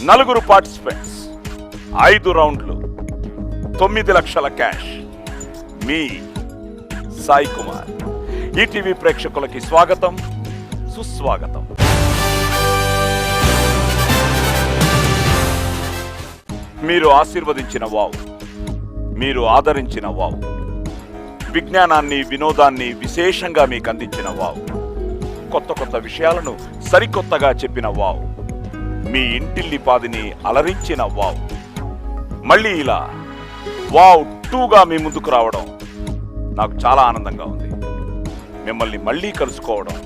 నలుగురు పార్టిసిపెంట్స్, 5 రౌండ్లు, 9 లక్షల క్యాష్. మీ సాయి కుమార్. ఈటీవీ ప్రేక్షకులకి స్వాగతం, సుస్వాగతం. మీరు ఆశీర్వదించిన వావ్, మీరు ఆదరించిన వావ్, విజ్ఞానాన్ని వినోదాన్ని విశేషంగా మీకు అందించిన వావ్, కొత్త కొత్త విషయాలను సరికొత్తగా చెప్పిన వావ్, మీ ఇంటిల్లిపాదిని అలరించిన వావ్. మళ్ళీ ఇలా వావ్ 2గా మీ ముందుకు రావడం నాకు చాలా ఆనందంగా ఉంది. మిమ్మల్ని మళ్ళీ కలుసుకోవడం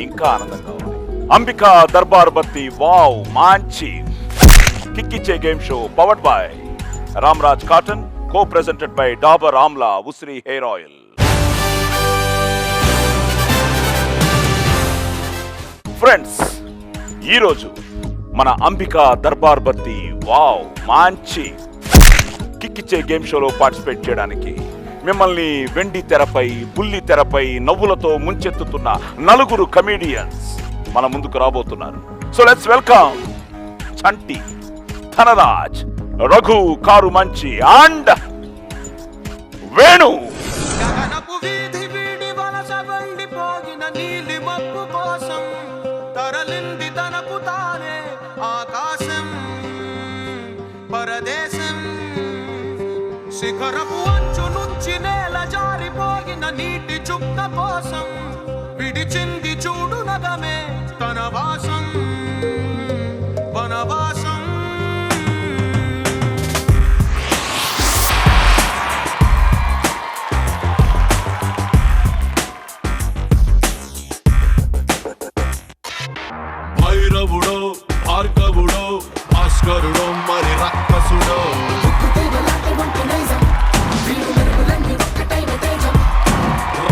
ఇంకా ఆనందంగా ఉంది. అంబికా దర్బార్ బత్తి వావ్ మంచి కిక్కిచ్చే game show powered by Ramraj cotton, co-presented by Dabur amla ఉసిరి హెయిర్ ఆయిల్. ఫ్రెండ్స్, ఈరోజు మన అంబికా దర్బార్ బత్తి వావ్ మంచి కిక్కిచ్చే గేమ్ షోలో పార్టిసిపేట్ చేయడానికి మిమ్మల్ని వెండి తెరపై, బుల్లి తెరపై నవ్వులతో ముంచెత్తుతున్న 9 కమీడియన్స్ మన ముందుకు రాబోతున్నారు. So let's welcome Chanti, Dhanraj, Raghu car మంచి అండ్ వేణు. పరదేశం శిఖరపు అంచు నుంచి నేల జారిపోగిన నీటి చుక్క కోసం విడిచింది చూడు నగమే తన వాసం వనవాసం. భైరవుడో, భార్గవుడో, భాస్కరుడో, మరి రక్కసుడో,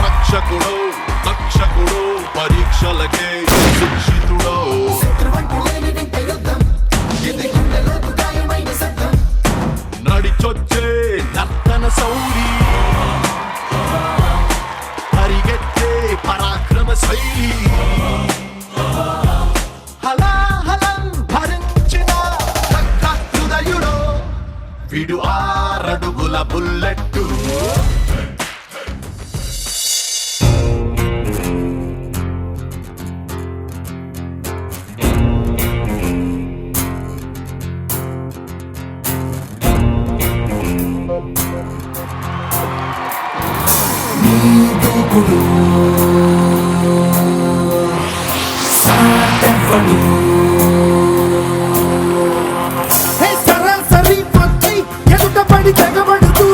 రక్షకుడో, రక్షకుడో, పరీక్షలకే శిక్షితుడో, నడిచొచ్చే నర్తన సౌరి, పరిగెత్తే పరాక్రమ శైలి, హలాహలం భరించిన హృదయుడో, విడు 6 అడుగుల బుల్లెట్టు. సరాసరి పక్షి ఎదుట పడి తెగబడుతూ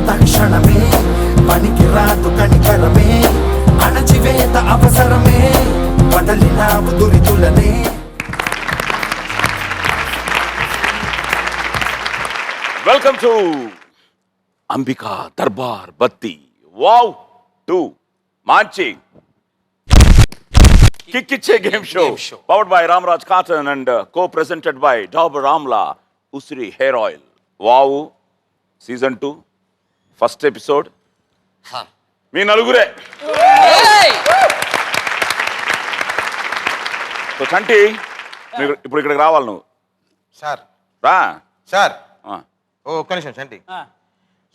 తక్షణమే పనికి రాదు కనికరమే, అణచివేత అవసరమే, వదలిన దురితులనే. Welcome to Ambika Darbar Batti wow 2 మంచి కిక్కిచ్చే game show powered by Ramraj cotton and co-presented by Dabur amla ఉసిరి hair oil. Wow season 2 first episode మీ నలుగురే. సో చంటి, ఇప్పుడు ఇక్కడికి రావాలి నువ్వు. సార్ రా సార్, ఒక్క నిమిషం చంటి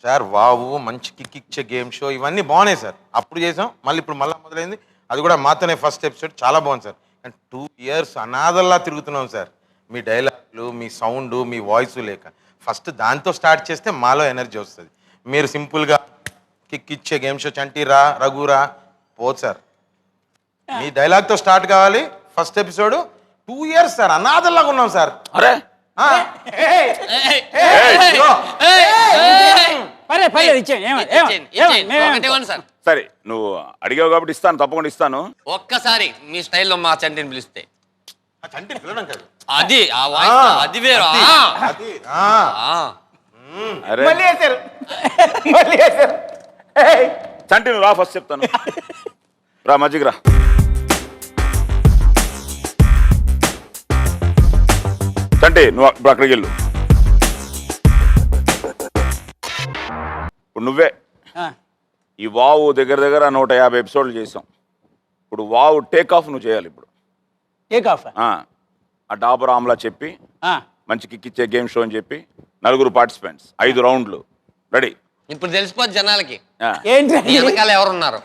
సార్. వావు మంచి కిక్కిచ్చే గేమ్ షో ఇవన్నీ బాగున్నాయి సార్. అప్పుడు చేసాం, ఇప్పుడు మళ్ళీ మొదలైంది. అది కూడా మాతోనే ఫస్ట్ ఎపిసోడ్ చాలా బాగుంది సార్. అండ్ 2 years అనాథల్లా తిరుగుతున్నాం సార్. మీ డైలాగులు, మీ సౌండ్, మీ వాయిస్ లేక ఫస్ట్ దాంతో స్టార్ట్ చేస్తే మాలో ఎనర్జీ వస్తుంది. మీరు సింపుల్గా కిక్కిచ్చే గేమ్ షో చంటిరా రఘురా పోదు సార్. మీ డైలాగ్తో స్టార్ట్ కావాలి ఫస్ట్ ఎపిసోడ్. 2 years సార్ అనాథల్లాగా ఉన్నాం సార్. అరే సరే, నువ్వు అడిగావు కాబట్టి ఇస్తాను, తప్పకుండా ఇస్తాను. ఒక్కసారి మీ స్టైల్లో మా చంటిని పిలిస్తే చంటిని పిలవడం కాదు. అది ఆ వాయిస్ అది వేరు అది, ఆ. అరే మళ్ళీ వేశారు మళ్ళీ వేశారు. ఏయ్, చంటి నువ్వు రా, ఫస్ట్ చెప్తాను. రా మజ్జిగ రా. చంటి నువ్వు ఇప్పుడు అక్కడికి వెళ్ళు. ఇప్పుడు నువ్వే ఆ, ఈ వావు దగ్గర దగ్గర 150 ఎపిసోడ్లు చేసాం. ఇప్పుడు వావు టేక్ ఆఫ్ నువ్వు చేయాలి ఇప్పుడు. Take off. ఆ డాబర్ ఆమ్లా చెప్పి మంచి కిక్కిచ్చే గేమ్ షో అని చెప్పి 4 పార్టిసిపెంట్స్ 5 రౌండ్లు రెడీ. ఇప్పుడు తెలిసిపోద్ది జనాలకి ఏంటి మీ వెనకాల ఎవరున్నారు.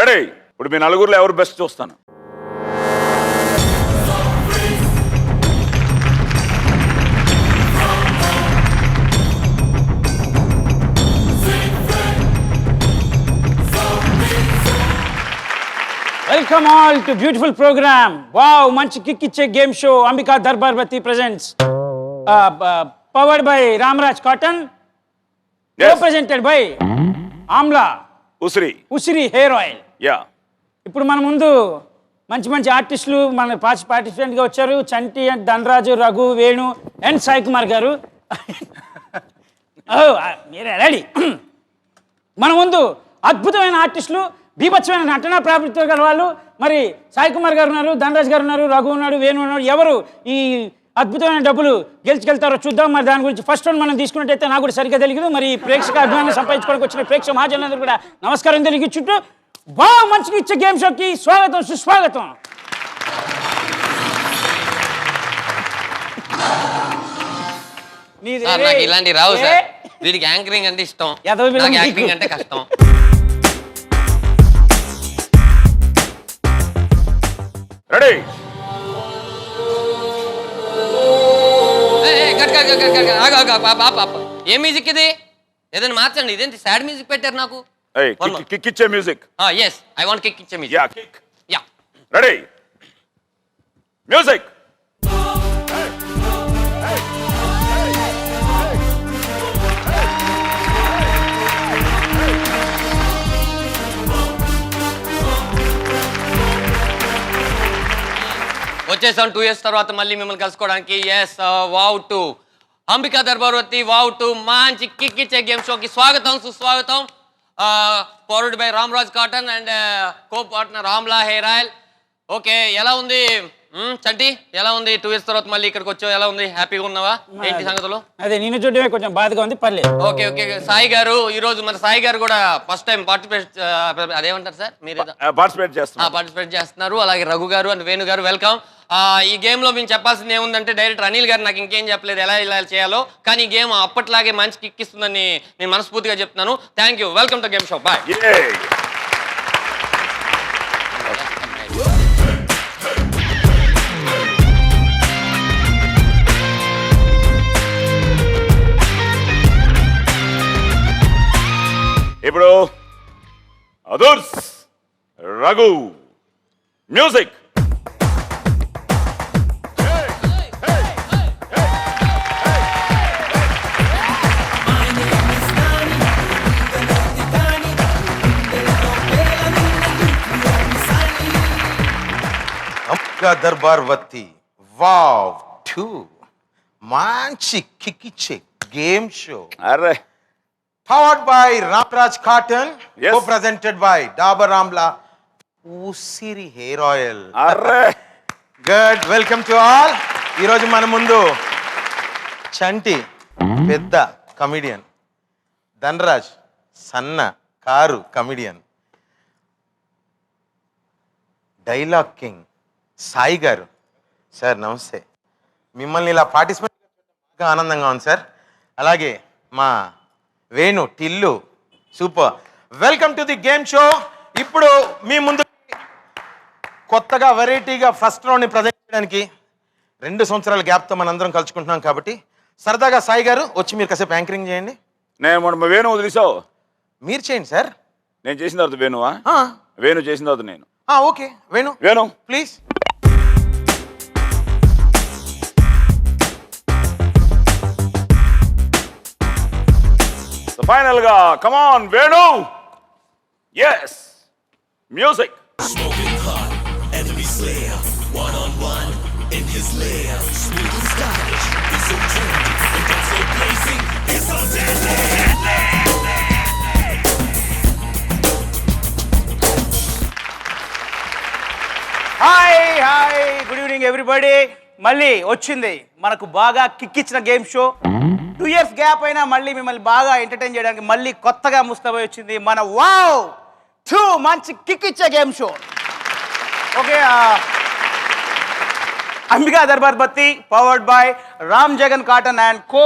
రెడీ. ఇప్పుడు మీ 4లో ఎవరు బెస్ట్ చూస్తాను. Welcome all to beautiful programme. Wow, మంచి కిక్ ఇచ్చే గేమ్ షో అంబికా దర్బార్వతి presents, powered by Ramraj cotton, presented by amla ఉసిరి హెయిర్ ఆయిల్. యా, ఇప్పుడు మన ముందు మంచి మంచి ఆర్టిస్టులు మన పార్టిసిపెంట్గా వచ్చారు. చంటి అండ్ ధనరాజు, రఘు, వేణు అండ్ సాయి కుమార్ గారు. మీరే రెడీ. మన ముందు అద్భుతమైన ఆర్టిస్టులు, బీభత్సమైన నటనా ప్రాప్తితో గల వాళ్ళు. మరి సాయి కుమార్ గారు ఉన్నారు, ధనరాజ్ గారు ఉన్నారు, రఘు ఉన్నాడు, వేణు ఉన్నాడు. ఎవరు ఈ అద్భుతమైన డబ్బులు గెలుచుకెళ్తారో చూద్దాం. మరి దాని గురించి ఫస్ట్ రౌండ్ మనం తీసుకున్నట్టయితే నాకు కూడా సరిగ్గా తెలియదు. మరి ప్రేక్షక అభిమానం సంపాదించుకోవడానికి వచ్చిన ప్రేక్షక మహాజనులందరూ కూడా నమస్కారం తెలియచుంటూ బాగా మంచిగా ఇచ్చే గేమ్ షోకి స్వాగతం, సుస్వాగతం. సార్ నాకు ఇలాంటి రావు సార్. వీడికి యాంకరింగ్ అంటే ఇష్టం, నాకు యాక్టింగ్ అంటే కష్టం. రెడీ. ఏ మ్యూజిక్ ఇది? ఏదైనా మార్చండి. ఇదేంటి సాడ్ మ్యూజిక్ పెట్టారు నాకు. కిక్ ఇచ్చే music. Yes, I want kick ఇచ్చే music. Yeah, kick. Yeah, ready. Music. వచ్చేసాం 2 years తర్వాత మళ్ళీ మిమ్మల్ని కలుసుకోవడానికి. ఎస్, వావ్ టు అంబికా దర్బార్వతి, వావ్ టు మంచి కిక్ ఇచ్చే గేమ్ షోకి స్వాగతం, సుస్వాగతం. Powered by Ramraj cotton and co partner amla hair oil. Okay, ఎలా ఉంది చంటి? ఎలా ఉంది? 2 years తర్వాత మళ్ళీ ఇక్కడికి వచ్చావు, ఎలా ఉంది? హ్యాపీగా ఉన్నావా? ఏంటి సంగతులు? అదే నేను చూడడమే కొంచెం బాధగా ఉంది, పర్లేదు. Okay okay. సాయి గారు ఈ రోజు మన సాయి గారు కూడా ఫస్ట్ టైం పార్టిసిపేట్, అదేమంటారు సార్ మీరు? పార్టిసిపేట్ చేస్తున్నారు. అలాగే రఘు గారు అండ్ వేణు గారు, వెల్కమ్. ఈ గేమ్ లో మేము చెప్పాల్సింది ఏముందంటే, డైరెక్టర్ అనిల్ గారు నాకు ఇంకేం చెప్పలేదు ఎలా ఇలా చేయాలో, కానీ ఈ గేమ్ అప్పట్లాగే మంచి కిక్ ఇస్తుందని నేను మనస్ఫూర్తిగా చెప్తున్నాను. Thank you. Welcome to game show. Bye. ఇప్పుడు అదర్స్. రఘు, మ్యూజిక్. అంబికా దర్బార్వతి, వావ్ 2 మంచి కిక్ ఇచ్చే గేమ్ షో. అరే, powered by Ramraj cotton, Yes. co-presented by Dabur amla ఉసిరి హెయిర్ ఆయిల్. అరే, గుడ్. Welcome to all. ఈరోజు మన ముందు చంటి పెద్ద కమిడియన్, ధనరాజ్ సన్న కారు comedian, dialogue king Sai garu. Sir నమస్తే. మిమ్మల్ని ఇలా పార్టిసిపేట్ ఆనందంగా ఉంది సార్. అలాగే మా Venu, Tillu, super. Welcome to the game show. ఇప్పుడు మీ ముందు కొత్తగా వెరైటీగా ఫస్ట్ రౌండ్ని ప్రజెంట్ చేయడానికి 2 సంవత్సరాల గ్యాప్తో మనందరం కలుసుకుంటున్నాం కాబట్టి సరదాగా సాయి గారు వచ్చి మీరు కాసేపు యాంకరింగ్ చేయండి. నేను మొన్న వేణు వదిలేసావు. మీరు చేయండి సార్. నేను చేసిన తర్వాత వేణువా? వేణు చేసిన తర్వాత నేను. Okay, Venu please. ఫైనల్ గా come on Venu. Yes, music. Smoking hot, enemies hi good evening everybody. మళ్ళీ వచ్చింది మనకు బాగా కిక్ ఇచ్చిన గేమ్ షో. 2 years గ్యాప్ అయినా మళ్ళీ మిమ్మల్ని బాగా ఎంటర్టైన్ చేయడానికి మళ్ళీ కొత్తగా ముస్తాబై వచ్చింది మన వావ్ 2 మంచి కిక్ ఇచ్చే game show. Okay, Ambika Darbar Batti powered by Ram Jagan cotton and co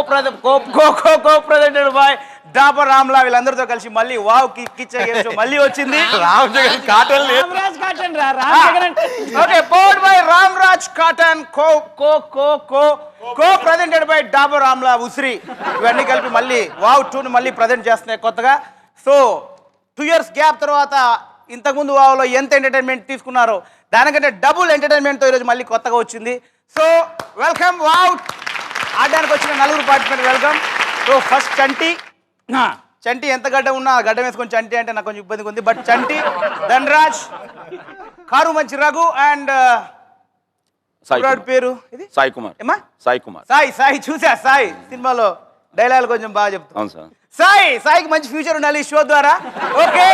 presented by Dabur రామ్లా. వీళ్ళందరితో కలిసి మళ్ళీ వావ్ కిక్ ఇచ్చే గేమ్ షో మళ్ళీ వచ్చింది. రామ్ జగన్ కాటన్ లేదు. రామ్రాజ్ కాటన్ రా, రామ్ జగన్ అంటే okay, powered by Ram Raj cotton co presented by Dabur రామ్లా ఉసిరి. ఇవన్నీ కలిపి మళ్ళీ వావ్ 2 మళ్ళీ ప్రజెంట్ చేస్తున్నాయి కొత్తగా. సో 2 years గ్యాప్ తర్వాత ఇంతకుముందు వావ్లో ఎంత ఎంటర్టైన్మెంట్ తీసుకున్నారో దానికంటే డబుల్ ఎంటర్టైన్మెంట్తో ఈరోజు మళ్ళీ కొత్తగా వచ్చింది. So welcome wow. ఆడడానికి వచ్చిన 4 పార్టిసిపెంట్ వెల్కమ్. సో ఫస్ట్ చంటి ఎంత గడ్డ ఉన్నా గడ్డ వేసుకొని చంటి అంటే నాకు కొంచెం ఇబ్బందిగా ఉంది. బట్ చంటి, ధనరాజ్, కారు మంచి రఘు అండ్ పేరు ఇది సాయి కుమార్. ఏమా సాయి కుమార్. సాయి చూసా. సాయి సినిమాలో డైలాగ్ కొంచెం బాగా చెప్తాను. అవును సార్. సాయికి మంచి ఫ్యూచర్ ఉండాలి ఈ షో ద్వారా. ఓకే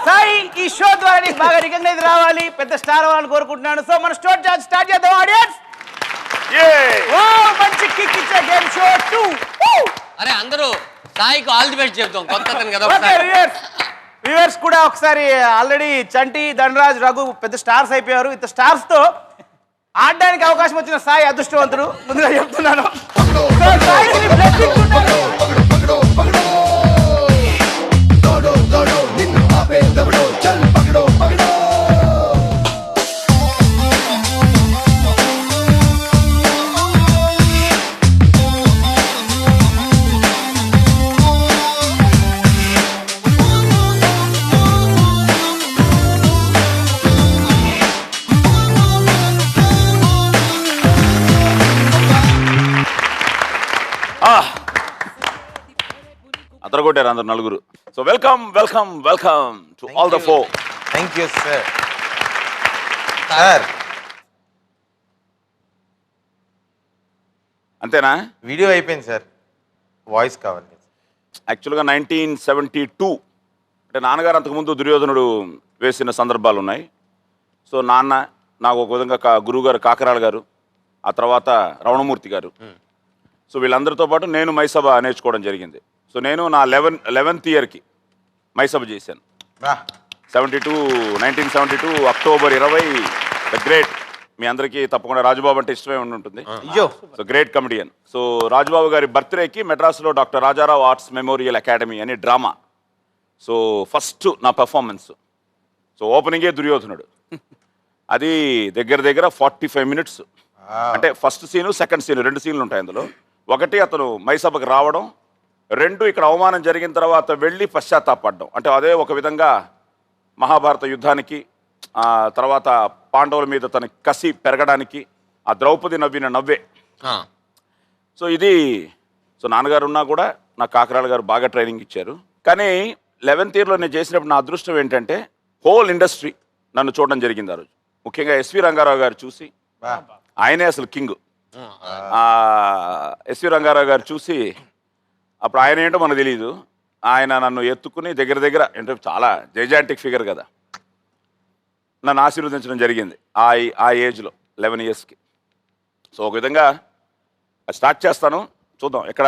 సాయి, ఈ షో ద్వారా నీకు బాగా రికగ్నైజ్ రావాలి, పెద్ద స్టార్ అవ్వాలని కోరుకుంటున్నాను. సో మనం స్టార్ట్ చేద్దాం ఆడియన్స్. మంచి కిక్ ఇచ్చే గేమ్ షో 2. అరే అందరూ సాయికి ఆల్ ది బెస్ట్ చెప్తాం, కొత్త అతను కదా. వ్యూవర్స్ కూడా ఒకసారి ఆల్రెడీ చంటి, ధనరాజ్, రఘు పెద్ద స్టార్స్ అయిపోయారు. ఇంత స్టార్స్ తో ఆడడానికి అవకాశం వచ్చిన సాయి అదృష్టవంతుడు, ముందుగా చెప్తున్నాను. అదరగొట్టారు అందరు 4. So welcome to all the 4. Thank you sir. Sir అంతేనా? వీడియో అయిపోయింది సార్, వాయిస్ కావాలి. యాక్చువల్గా 1972 అంటే నాన్నగారు అంతకుముందు దుర్యోధనుడు వేసిన సందర్భాలు ఉన్నాయి. సో నాన్న నాకు ఒక విధంగా గురువుగారు కాకరాళ గారు, ఆ తర్వాత రమణమూర్తి గారు. సో వీళ్ళందరితో పాటు నేను మైసభ నేర్చుకోవడం జరిగింది. సో నేను నా 11th ఇయర్కి మైసభ చేశాను. 1972 అక్టోబర్ 20. ద గ్రేట్, మీ అందరికీ తప్పకుండా రాజుబాబు అంటే ఇష్టమే ఉంటుంది. So great comedian. So Rajubabu గారి బర్త్డేకి మెడ్రాస్లో doctor Rajarao arts memorial academy అని డ్రామా. సో ఫస్ట్ నా పెర్ఫార్మెన్స్. సో ఓపెనింగే దుర్యోధనుడు. అది దగ్గర 45 minutes. అంటే ఫస్ట్ సీను, సెకండ్ సీను, 2 సీన్లు ఉంటాయి అందులో. ఒకటి అతను మైసభకు రావడం, 2 ఇక్కడ అవమానం జరిగిన తర్వాత వెళ్ళి పశ్చాత్తాపడడం. అంటే అదే ఒక విధంగా మహాభారత యుద్ధానికి, తర్వాత పాండవుల మీద తన కసి పెరగడానికి ఆ ద్రౌపది నవ్విన నవ్వే. సో ఇది నాన్నగారు ఉన్నా కూడా నా కాకరాళ గారు బాగా ట్రైనింగ్ ఇచ్చారు. కానీ 11th ఇయర్లో నేను చేసినప్పుడు నా అదృష్టం ఏంటంటే హోల్ ఇండస్ట్రీ నన్ను చూడడం జరిగింది ఆ రోజు. ముఖ్యంగా ఎస్వి రంగారావు గారు చూసి, ఆయనే అసలు కింగ్. ఎస్వి రంగారావు గారు చూసి, అప్పుడు ఆయన ఏంటో మనకు తెలియదు, ఆయన నన్ను ఎత్తుకుని దగ్గర అంటే చాలా జైజాంటిక్ ఫిగర్ కదా, నన్ను ఆశీర్వదించడం జరిగింది ఆ ఏజ్లో 11 yearsకి. సో ఒక విధంగా స్టార్ట్ చేస్తాను, చూద్దాం ఎక్కడ.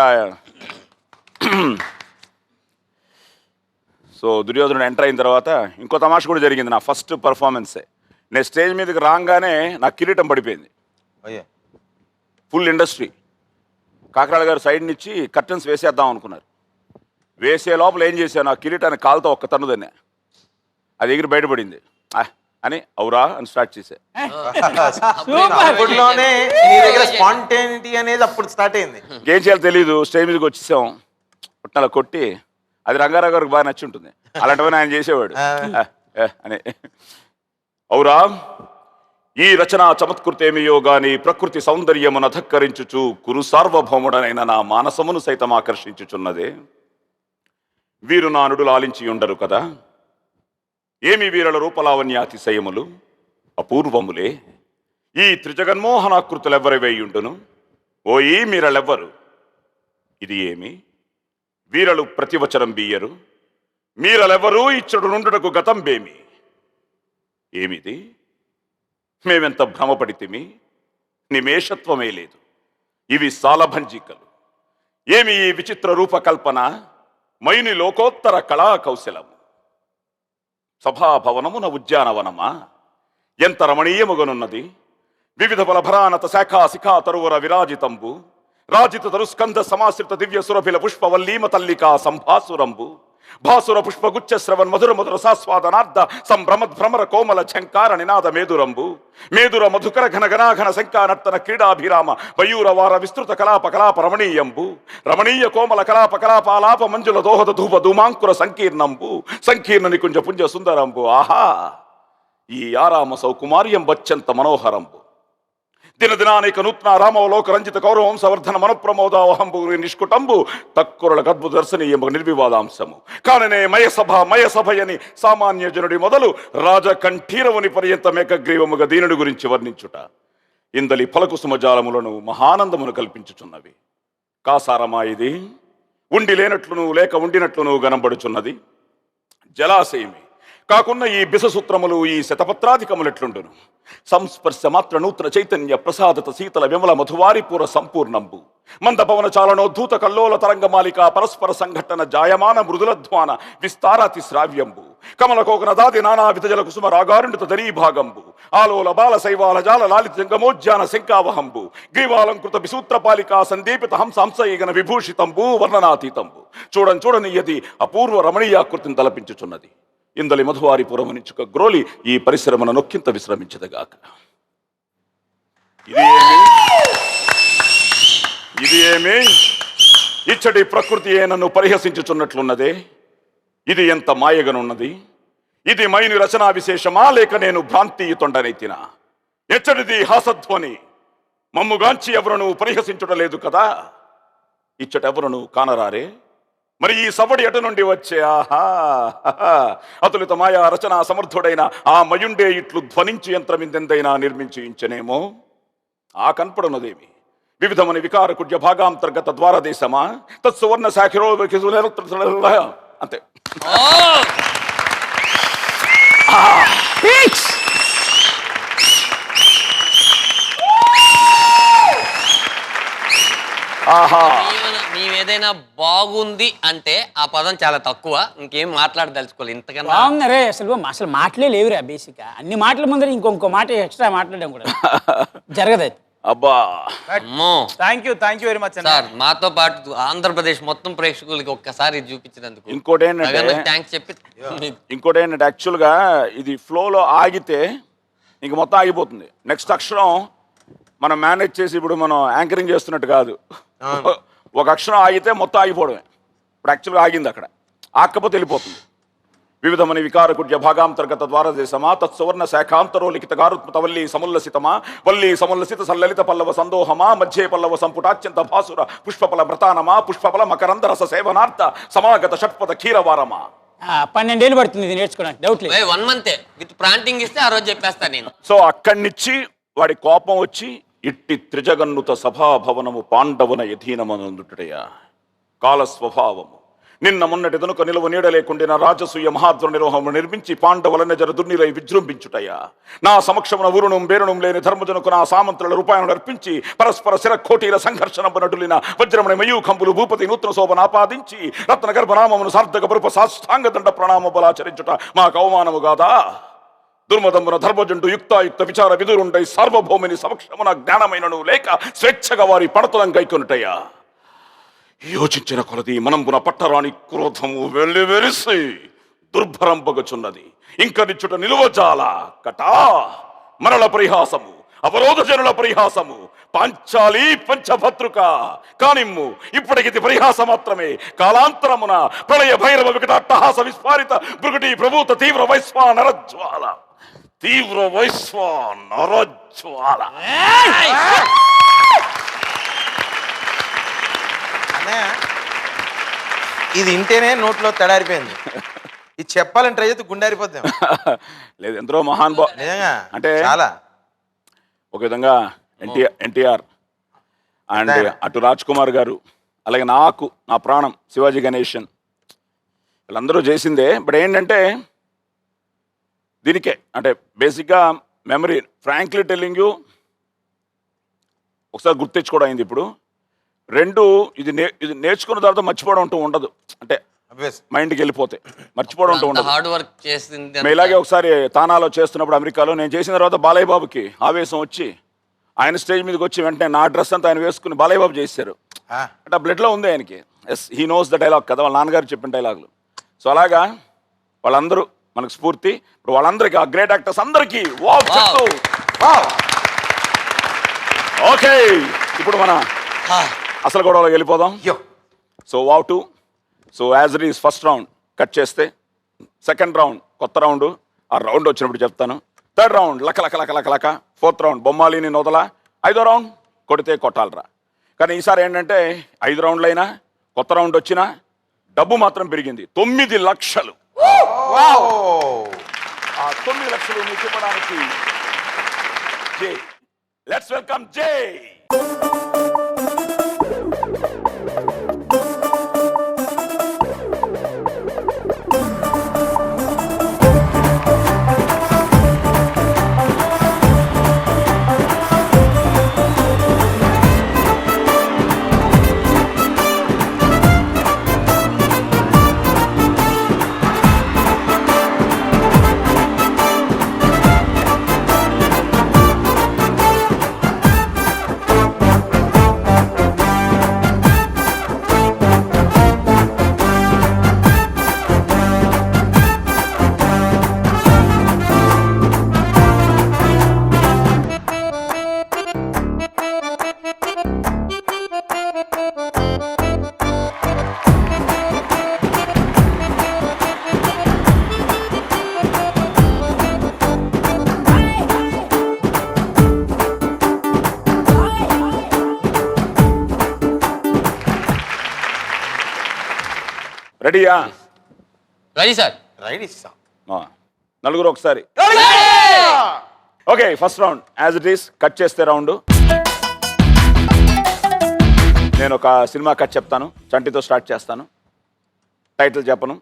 సో దుర్యోధనుడు ఎంటర్ అయిన తర్వాత ఇంకో తమాష కూడా జరిగింది. నా ఫస్ట్ పర్ఫార్మెన్సే. నేను స్టేజ్ మీదకి రాగానే నా కిరీటం పడిపోయింది. ఫుల్ ఇండస్ట్రీ కాకరాళ గారు సైడ్ నుంచి కర్టన్స్ వేసేద్దాం అనుకున్నారు. వేసే లోపల ఏం చేశాను, ఆ కిరీటాన్ని కాలుతో ఒక్క తన్నుదన్నే, అది ఎగిరి బయటపడింది అని అవురా అని స్టార్ట్ చేశా. అప్పట్లోనే నీ దగ్గర స్పాంటేనిటీ అనేది అప్పుడు స్టార్ట్ అయింది. ఏం చేయాలో తెలీదు, స్టేజ్ మీదకి వచ్చేసాం, పుట్టినలా కొట్టి, అది రంగారావు గారికి బాగా నచ్చి ఉంటుంది, అలాంటివన్నీ ఆయన చేసేవాడు అని. అవురా, ఈ రచన చమత్కృతేమియో గాని ప్రకృతి సౌందర్యమును అధక్కరించుచు కురు సార్వభౌముడనైన నా మానసమును సైతం ఆకర్షించుచున్నదే. వీరు నానుడు లాలించి ఉండరు కదా, ఏమి వీరుల రూపలావణ్యాతిశయములు అపూర్వములే. ఈ త్రిజగన్మోహనాకృతులెవ్వరివేయుండును ఓయి మీరలెవ్వరు ఇది ఏమి వీరలు ప్రతివచనం బీయరు మీరలెవ్వరూ ఇచ్చడు నుండుటకు గతం బేమి ఏమిది మేమెంత భ్రమపడితిమి నిమేషత్వమే లేదు ఇవి సాలభంజికలు ఏమి ఈ విచిత్ర రూపకల్పన మైని లోకోత్తర కళా కౌశలము సభాభవనమున ఉద్యానవనమా ఎంత రమణీయముగనున్నది వివిధ బలభరానత శాఖా శిఖా తరువర విరాజితంబు రాజిత తరుస్కంద సమాశ్రిత దివ్య సురభిల పుష్పవల్లీమ తల్లికా సంభాసురంబు భాసుర పుష్పగుచ్చ శ్రవన్ మధుర మధుర సాస్వాదనార్థ సంభ్రమద్భ్రమర కోమల ఝంకార నినాద మేదురంబు మేదుర మధుకర ఘన ఘనాఘన శంకానర్తన క్రీడాభిరామ వయూరవార విస్తృత కలాప కలాప రమణీయంబు రమణీయ కోమల కలాప కలాపాలాప మంజుల దోహద ధూప ధూమాంకుర సంకీర్ణంబు సంకీర్ణ నికుంజ పుంజ సుందరంబు ఆహా ఈ ఆరామ సౌకుమార్యం బచ్చంత మనోహరంబు దినదినానేక నూత్న రామవలోక రంజిత కౌరవం సవర్ధన మనప్రమోదావహంబు నిష్కుటంబు తక్కురల గద్భుత దర్శనీయము నిర్వివాదాంశము కాననే మయసభయని సామాన్య జనుడి మొదలు రాజకంఠీరవుని పర్యంత మేకగ్రీవముగా దీనుడి గురించి వర్ణించుట ఇందలి ఫలకుసుమజాలములను మహానందమును కల్పించుచున్నవి కాసారమా ఇది ఉండి లేనట్లును లేక ఉండినట్లును గనంబడుచున్నది జలాశయమి కాకున్న ఈ బిససూత్రములు ఈ శతపత్రాధికములెట్లుండును సంస్పర్శ మాత్ర నూత్న చైతన్య ప్రసాదత శీతల విమల మధువారిపూర సంపూర్ణంబు మంద పవన చాలనోద్ధూత కల్లోల తరంగమాలిక పరస్పర సంఘటన జాయమాన మృదులధ్వాన విస్తారాతి శ్రావ్యంబు కమల కోకనదాది నానా వితజల కుసుమ రాగారుండిత దరీభాగంబు ఆలోల బాల శైవాల జాల లాలిత జంగమోజ్జాన శంకావహంబు గ్రీవాలంకృత విసూత్రపాలికా సందీపిత హంసంసయగన విభూషితంబు వర్ణనాతీతంబు చూడనీయది అపూర్వ రమణీయాకృతిని తలపించుచున్నది ఇందలి మధువారిపురమునిచుక గ్రోలి ఈ పరిశ్రమను నొక్కింత విశ్రమించదగాక ఇది ఏమి ఇచ్చటి ప్రకృతి నన్ను పరిహసించుచున్నట్లున్నదే ఇది ఎంత మాయగనున్నది ఇది మైని రచనా విశేషమా లేక నేను భ్రాంతియుతొండనైతినా ఎచ్చటిది హాసధ్వని మమ్ముగాంచి ఎవరను పరిహసించుటలేదు కదా ఇచ్చటెవరను కానరారే మరి ఈ సవడి అటు నుండి వచ్చే ఆహా అతులిత మాయా రచనా సమర్థుడైన ఆ మయుండే ఇట్లు ధ్వనించి యంత్రమిందెందైనా నిర్మించినేమో ఆ కనపడున్నదేమి వివిధమని వికార కుడ్య భాగాంతర్గత ద్వారదేశమా తత్సువర్ణ శాఖిరో అంతే ఆహా నీవేదైనా బాగుంది అంటే ఆ పదం చాలా తక్కువ ఇంకేం మాట్లాడదలుచుకోవాలి ఇంతకన్నా బాగున్నారే అసలు మాటలే లేవురా బేసిక్ అన్ని మాటల ముందర ఇంకొక మాట ఎక్స్ట్రా మాట్లాడడం కూడా జరగదు అబ్బా అమ్మో thank you very much sir మాతో పాటు ఆంధ్రప్రదేశ్ మొత్తం ప్రేక్షకులకి ఒక్కసారి చూపించినందుకు ఇంకోటి ఏంటంటే థ్యాంక్స్ చెప్పి యాక్చువల్గా ఇది ఫ్లోలో ఆగితే ఇంక మొత్తం ఆగిపోతుంది నెక్స్ట్ అక్షరం మనం మేనేజ్ చేసి ఇప్పుడు మనం యాంకరింగ్ చేస్తున్నట్టు కాదు ఒక అక్షరం ఆగితే మొత్తం ఆగిపోవడమే ఇప్పుడు యాక్చువల్గా ఆగింది అక్కడ ఆకపోతే వెళ్ళిపోతుంది వివిధమని వికారకుడ్య భాగాంతర్గత ద్వారదేశమా తత్సువర్ణ శాఖాంతరో లిఖిత గారుత్మత వల్లీ సముల్లసితమా వల్లీ సముల్లసిత సల్లలిత పల్లవ సందోహమా మధ్యే పల్లవ సంపుటాత్యంత భాసుర పుష్పఫల వ్రతానమా పుష్పఫల మకరంద రస సేవనార్థ సమాగత షట్పద క్షీరవారమా 12 ఏళ్ళు పడుతుంది ఇది నేర్చుకోవడానికి డౌట్ లేదు 1 మంత్ విత్ ప్రాంటింగ్ ఇస్తే ఆ రోజు చెప్పేస్తా నేను సో అక్కడి నుంచి వాడి కోపం వచ్చి ఇట్టి త్రిజగన్నుత సభాభవనము పాండవున యధీనమనందుటయా కాల స్వభావము నిన్న మొన్నటి దనుక నిలువ నీడ లేకుండిన రాజసూయ మహాద్ర నిర్వహము నిర్మించి పాండవులన్న జర దుర్నిలై విజృంభించుటయా నా సమక్షమున ఊరును బేరును లేని ధర్మజనుకు నా సామంతుల రూపాయను అర్పించి పరస్పర శిరకోటీల సంఘర్షణము నటులిన వజ్రమణి మయూఖంబులు భూపతి నూతన శోభను ఆపాదించి రత్న గర్భనామమును సార్థక పరుప సాష్టాంగ దండ ప్రణామ బలాచరించుట మాకు అవమానము కాదా దుర్మదమున ధర్మజండు యుక్తాయుక్త విచార విదురుండై సార్వభౌమిని సమక్షమున జ్ఞానమైనను లేక స్వేచ్ఛగా వారి పడతులం గైకొనుటయ్యా యోచించిన కొలది మనంబున పట్టరాని క్రోధము వెళ్ళి వెరిసి దుర్భరంబగచున్నది ఇంక నిచ్చుట నిలువజాల కటా మరల పరిహాసము అవరోధ జనుల పరిహాసము పాంచాలి పంచభద్రుక కానిమ్ము ఇప్పటికిది పరిహాస మాత్రమే కాలాంతరమున ప్రళయ భైరవ వికట అట్టహాస విస్ఫారిత బృగటి ప్రభూత తీవ్ర వైశ్వా నరజ్వాల ఇది ఇంటేనే నోట్లో తడారిపోయింది ఇది చెప్పాలని ట్రై చేస్తే గుండారిపోద్దాం లేదు ఎందరో మహానుభావ నిజంగా అంటే చాలా ఒక విధంగా ఎన్టీఆర్ అండ్ అటు రాజ్ కుమార్ గారు, అలాగే నాకు నా ప్రాణం శివాజీ గణేషన్, వీళ్ళందరూ చేసిందే. బట్ ఏంటంటే దీనికే అంటే బేసిక్గా మెమరీ, ఫ్రాంక్లీ టెల్లింగ్ యూ, ఒకసారి గుర్తించుకోవడం అయింది. ఇప్పుడు రెండు ఇది నేర్చుకున్న తర్వాత మర్చిపోవడం అంటూ ఉండదు, అంటే మైండ్కి వెళ్ళిపోతే మర్చిపోవడం అంటూ ఉండదు. హార్డ్ వర్క్ చేసింది. ఇలాగే ఒకసారి తానాలో చేస్తున్నప్పుడు అమెరికాలో నేను చేసిన తర్వాత బాలయ్య బాబుకి ఆవేశం వచ్చి ఆయన స్టేజ్ మీదకి వచ్చి వెంటనే నా డ్రెస్ అంతా ఆయన వేసుకుని బాలయ్య బాబు చేశారు. అంటే బ్లడ్లో ఉంది ఆయనకి. Yes, he knows the dialogue కదా, వాళ్ళ నాన్నగారు చెప్పిన డైలాగులు. సో అలాగా వాళ్ళందరూ మనకు స్ఫూర్తి. ఇప్పుడు వాళ్ళందరికీ, ఆ గ్రేట్ యాక్టర్స్ అందరికీ వావ్ చెప్తూ ఓకే, ఇప్పుడు మన అసలు గొడవలోకి వెళ్ళిపోదాం. So wow 2. So as it is first round cut చేస్తే, సెకండ్ రౌండ్ కొత్త రౌండ్, ఆ రౌండ్ వచ్చినప్పుడు చెప్తాను. థర్డ్ రౌండ్ లక లక లక లక లక, ఫోర్త్ రౌండ్ బొమ్మాలిని నోదల, 5వ రౌండ్ కొడితే కొట్టాలరా. కానీ ఈసారి ఏంటంటే 5 రౌండ్లు అయినా కొత్త రౌండ్ వచ్చినా డబ్బు మాత్రం పెరిగింది, 9 లక్షలు. ఆ 9 లక్షలు మీకు ఇవ్వడానికి జై, లెట్స్ వెల్కమ్ జై. రెడీయా? Ready sir. రెడీ. నలుగురు ఒకసారి. Okay, first round as it is cut చేస్తే రౌండ్. నేను ఒక సినిమా కట్ చెప్తాను, చంటితో స్టార్ట్ చేస్తాను, టైటిల్ చెప్పను,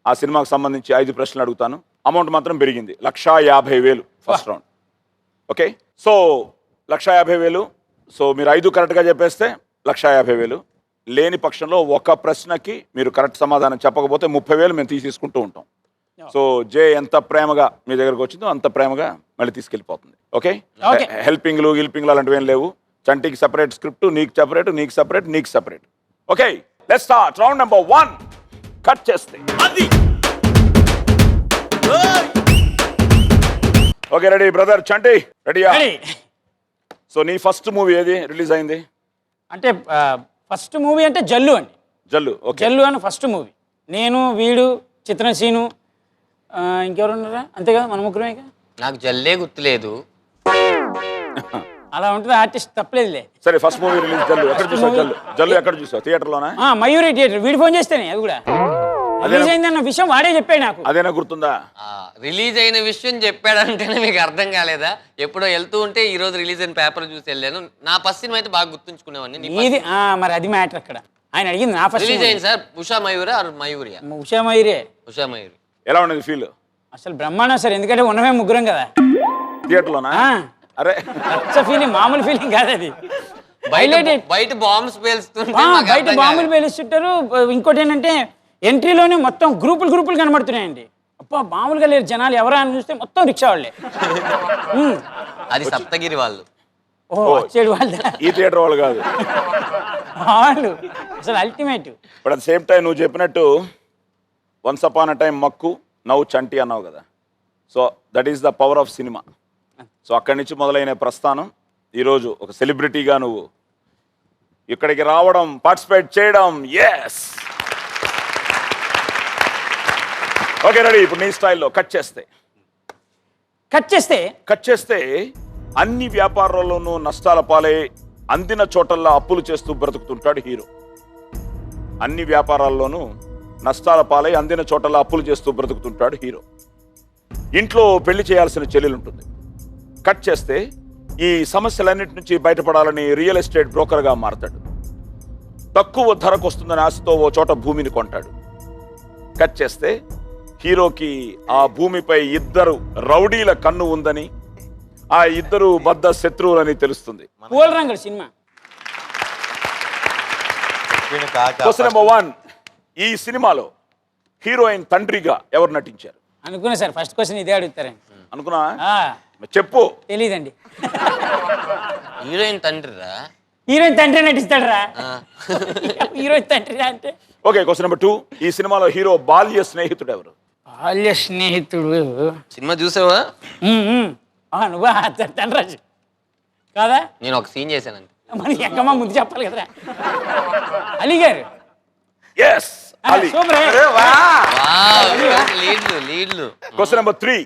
ఆ సినిమాకు సంబంధించి 5 ప్రశ్నలు అడుగుతాను. అమౌంట్ మాత్రం పెరిగింది, 1,50,000 first round. Okay, so 1,50,000. So మీరు 5 కరెక్ట్గా చెప్పేస్తే 1,50,000. లేని పక్షంలో ఒక ప్రశ్నకి మీరు కరెక్ట్ సమాధానం చెప్పకపోతే 30,000 మేము తీసుకుంటూ ఉంటాం. సో జే ఎంత ప్రేమగా మీ దగ్గరకు వచ్చిందో అంత ప్రేమగా మళ్ళీ తీసుకెళ్ళిపోతుంది. ఓకే, హెల్పింగ్లు అలాంటివి ఏం లేవు. చంటికి సెపరేట్ స్క్రిప్ట్, నీకు సెపరేట్, నీకు సెపరేట్, నీకు separate. Okay, let's start round number 1. Cut చేస్తే ఓకే, రెడీ బ్రదర్ చంటి? రెడీయా? సో నీ ఫస్ట్ మూవీ ఏది రిలీజ్ అయింది? అంటే ఫస్ట్ మూవీ అంటే జల్లు అండి. జల్లు. ఓకే, జల్లు అని ఫస్ట్ మూవీ. నేను, వీడు, చిత్రసీను, ఇంకెవరు ఉన్నారా? అంతేగా, మన ముగ్గురమే. నాకు జల్లే గుర్తులేదు. అలా ఉంటుంది ఆర్టిస్ట్, తప్పలేదులే. సరే, ఫస్ట్ మూవీ రిలీజ్ జల్లు. ఎక్కడ చూసావు జల్లు? జల్లు ఎక్కడ చూసావు? థియేటర్లోనా? మయూరి థియేటర్. వీడు ఫోన్ చేస్తేనే అది కూడా రిలీజ్ అయిందన్న విషయం వాడే చెప్పాడు నాకు. అదేనా గుర్తుందా? రిలీజ్ అయిన విషయం చెప్పాడంటేనే మీకు అర్థం కాలేదా? ఎప్పుడో వెళ్తూ ఉంటే ఈ రోజు రిలీజ్ అయిన పేపర్ చూసి వెళ్ళాను. నా ఫస్ట్ సినిమా అయితే బాగా గుర్తుంచుకునేవాడిని. ఇది మరి అది మ్యాటర్ అక్కడ. ఆయన అడిగింది నా ఫస్ట్ రిలీజ్ అయింది సార్. ఉషా మయూరా మయూరియా? ఉషా మయూరే. ఉషా మయూరి. ఎలా ఉండేది ఫీల్? అసలు బ్రహ్మాండం సార్, ఎందుకంటే ఉన్నమే ముగ్గురం కదా థియేటర్లోనా? అరే ఫీలింగ్ మామూలు ఫీలింగ్ కాదు అది. బయట బాంబ్స్ పేలుస్తుంటే బయట బాంబులు పేలుస్తుంటారు. ఇంకోటి ఏంటంటే ఎంట్రీలోనే మొత్తం గ్రూపులు కనబడుతున్నాయండి. అప్ప మామూలుగా లేరు జనాలు. ఎవరా అని చూస్తే మొత్తం రిక్షా వాళ్ళే. అది సప్తగిరి వాళ్ళు. వచ్చేడు వాళ్ళు. ఈ థియేటర్ వాళ్ళు కాదు వాళ్ళు. అసలు ultimate. But at same time నువ్వు చెప్పినట్టు వన్స్ అపాన్ అ టైం మక్కు, నవ్వు చంటి అన్నావు కదా. So that is the power of cinema. So అక్కడి నుంచి మొదలైన ప్రస్థానం ఈరోజు ఒక సెలబ్రిటీగా నువ్వు ఇక్కడికి రావడం, పార్టిసిపేట్ చేయడం. Yes, okay ready. ఇప్పుడు నీ స్టైల్లో కట్ చేస్తే అన్ని వ్యాపారాల్లోనూ నష్టాల పాలై అందిన చోటల్లా అప్పులు చేస్తూ బ్రతుకుతుంటాడు హీరో. అన్ని వ్యాపారాల్లోనూ నష్టాల పాలై అందిన చోటల్లా అప్పులు చేస్తూ బ్రతుకుతుంటాడు హీరో. ఇంట్లో పెళ్లి చేయాల్సిన చెల్లెలు ఉంటుంది, కట్ చేస్తే ఈ సమస్యలన్నిటి నుంచి బయటపడాలని రియల్ ఎస్టేట్ బ్రోకర్గా మారతాడు. తక్కువ ధరకు వస్తుందని ఆశతో ఓ చోట భూమిని కొంటాడు. కట్ చేస్తే హీరోకి ఆ భూమిపై ఇద్దరు రౌడీల కన్ను ఉందని, ఆ ఇద్దరు బద్ద శత్రువులని తెలుస్తుంది. పూల రంగుల సినిమా. క్వశ్చన్ నెంబర్ 1, ఈ సినిమాలో హీరోయిన్ తండ్రిగా ఎవరు నటించారు? అనుకున్నా సార్ ఫస్ట్ క్వశ్చన్ ఇదే అడుగుతారండి. అనుకున్నా ఆ, చెప్పు. తెలీదండి. హీరోయిన్ తండ్రిరా? హీరోయిన్ తండ్రి నటిస్తాడరా? హీరోయిన్ తండ్రి అంటే ఓకే. క్వశ్చన్ నెంబర్ 2, ఈ సినిమాలో హీరో బాల్య స్నేహితుడు ఎవరు? బాల్య స్నేహితుడు. సినిమా చూసావా? నువ్వా తండ్రాజు కాదా? నేను ఒక సీన్ చేశానండి. మనకి ఎక్కమా ముందు చెప్పాలి కదరా. అలీ గారు. ఎస్, అలీ. సూపర్. లీడ్లు. క్వశ్చన్ నెంబర్ 3,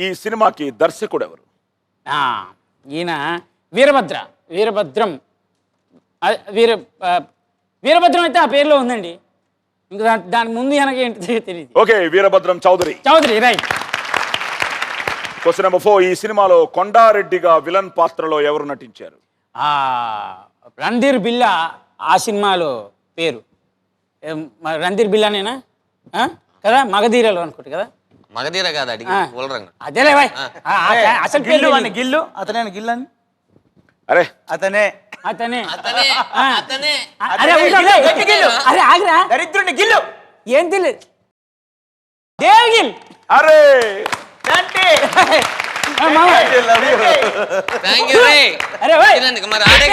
ఈ సినిమాకి దర్శకుడు ఎవరు? ఈయన వీరభద్రం. వీరభద్రం అయితే ఆ పేరులో ఉందండి. ఇంకా దాని ముందు వెనక ఏంటి తెలియదు. Okay, Veerabhadram Chowdary. Right. Question number 4, ఈ సినిమాలో కొండారెడ్డిగా విలన్ పాత్రలో ఎవరు నటించారు? రణ్ధీర్ బిల్లా ఆ సినిమాలో పేరు. రణ్ధీర్ బిల్లానేనా కదా? మగధీరలో అనుకుంటా కదా? మగధీర కాదు, అడిగి పూల రంగు. అదేలే భాయ్. అసలు గిల్లు అని గిల్లు అతనే గిల్లు అని అరే అతనే అరే ఆగిరా. దరిద్రుని గిల్లు ఏం తెలియదు. దేవగిల్. అరే మరి ఆడే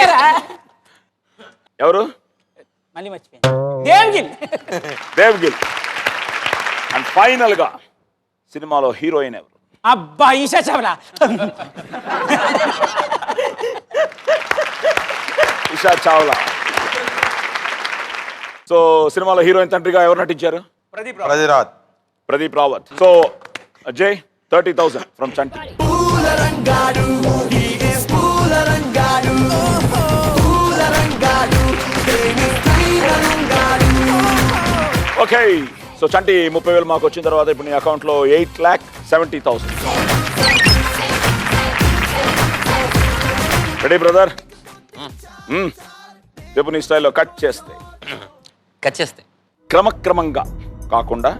ఎవరు? మళ్ళీ మర్చిపోయాను. దేవగిల్. దేవ్గిల్. అండ్ ఫైనల్ గా సినిమాలో హీరోయిన్ ఎవరు? అబ్బా ఈషా చావ్లా. ఇషా చావ్లా. సో సినిమాలో హీరోయిన్ తండ్రిగా ఎవరు నటించారు? Pradeep Rawat. So Ajay, 30,000 from Chanti. Poolarangadu he is Poolarangadu Poolarangadu Poolarangadu. Okay, so Chanti 30,000 మాకు వచ్చిన తర్వాత ఇప్పుడు నీ అకౌంట్లో 8,70,000. Ready brother? రేపు నీ స్టైల్లో కట్ చేస్తే క్రమక్రమంగా కాకుండా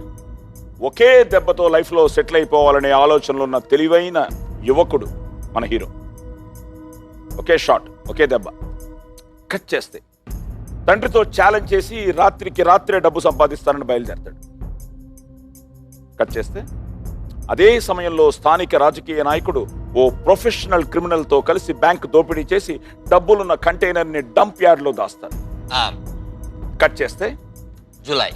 ఒకే దెబ్బతో లైఫ్లో సెటిల్ అయిపోవాలనే ఆలోచనలు ఉన్న తెలివైన యువకుడు మన హీరో. ఒకే షాట్, ఒకే దెబ్బ. కట్ చేస్తే తండ్రితో ఛాలెంజ్ చేసి రాత్రికి రాత్రే డబ్బు సంపాదిస్తానని బయలుదేరతాడు. కట్ చేస్తే అదే సమయంలో స్థానిక రాజకీయ నాయకుడు ఓ ప్రొఫెషనల్ క్రిమినల్తో కలిసి బ్యాంక్ దోపిడీ చేసి డబ్బులున్న కంటైనర్ని డంప్ యార్డ్లో దాస్తారు. కట్ చేస్తే జులై.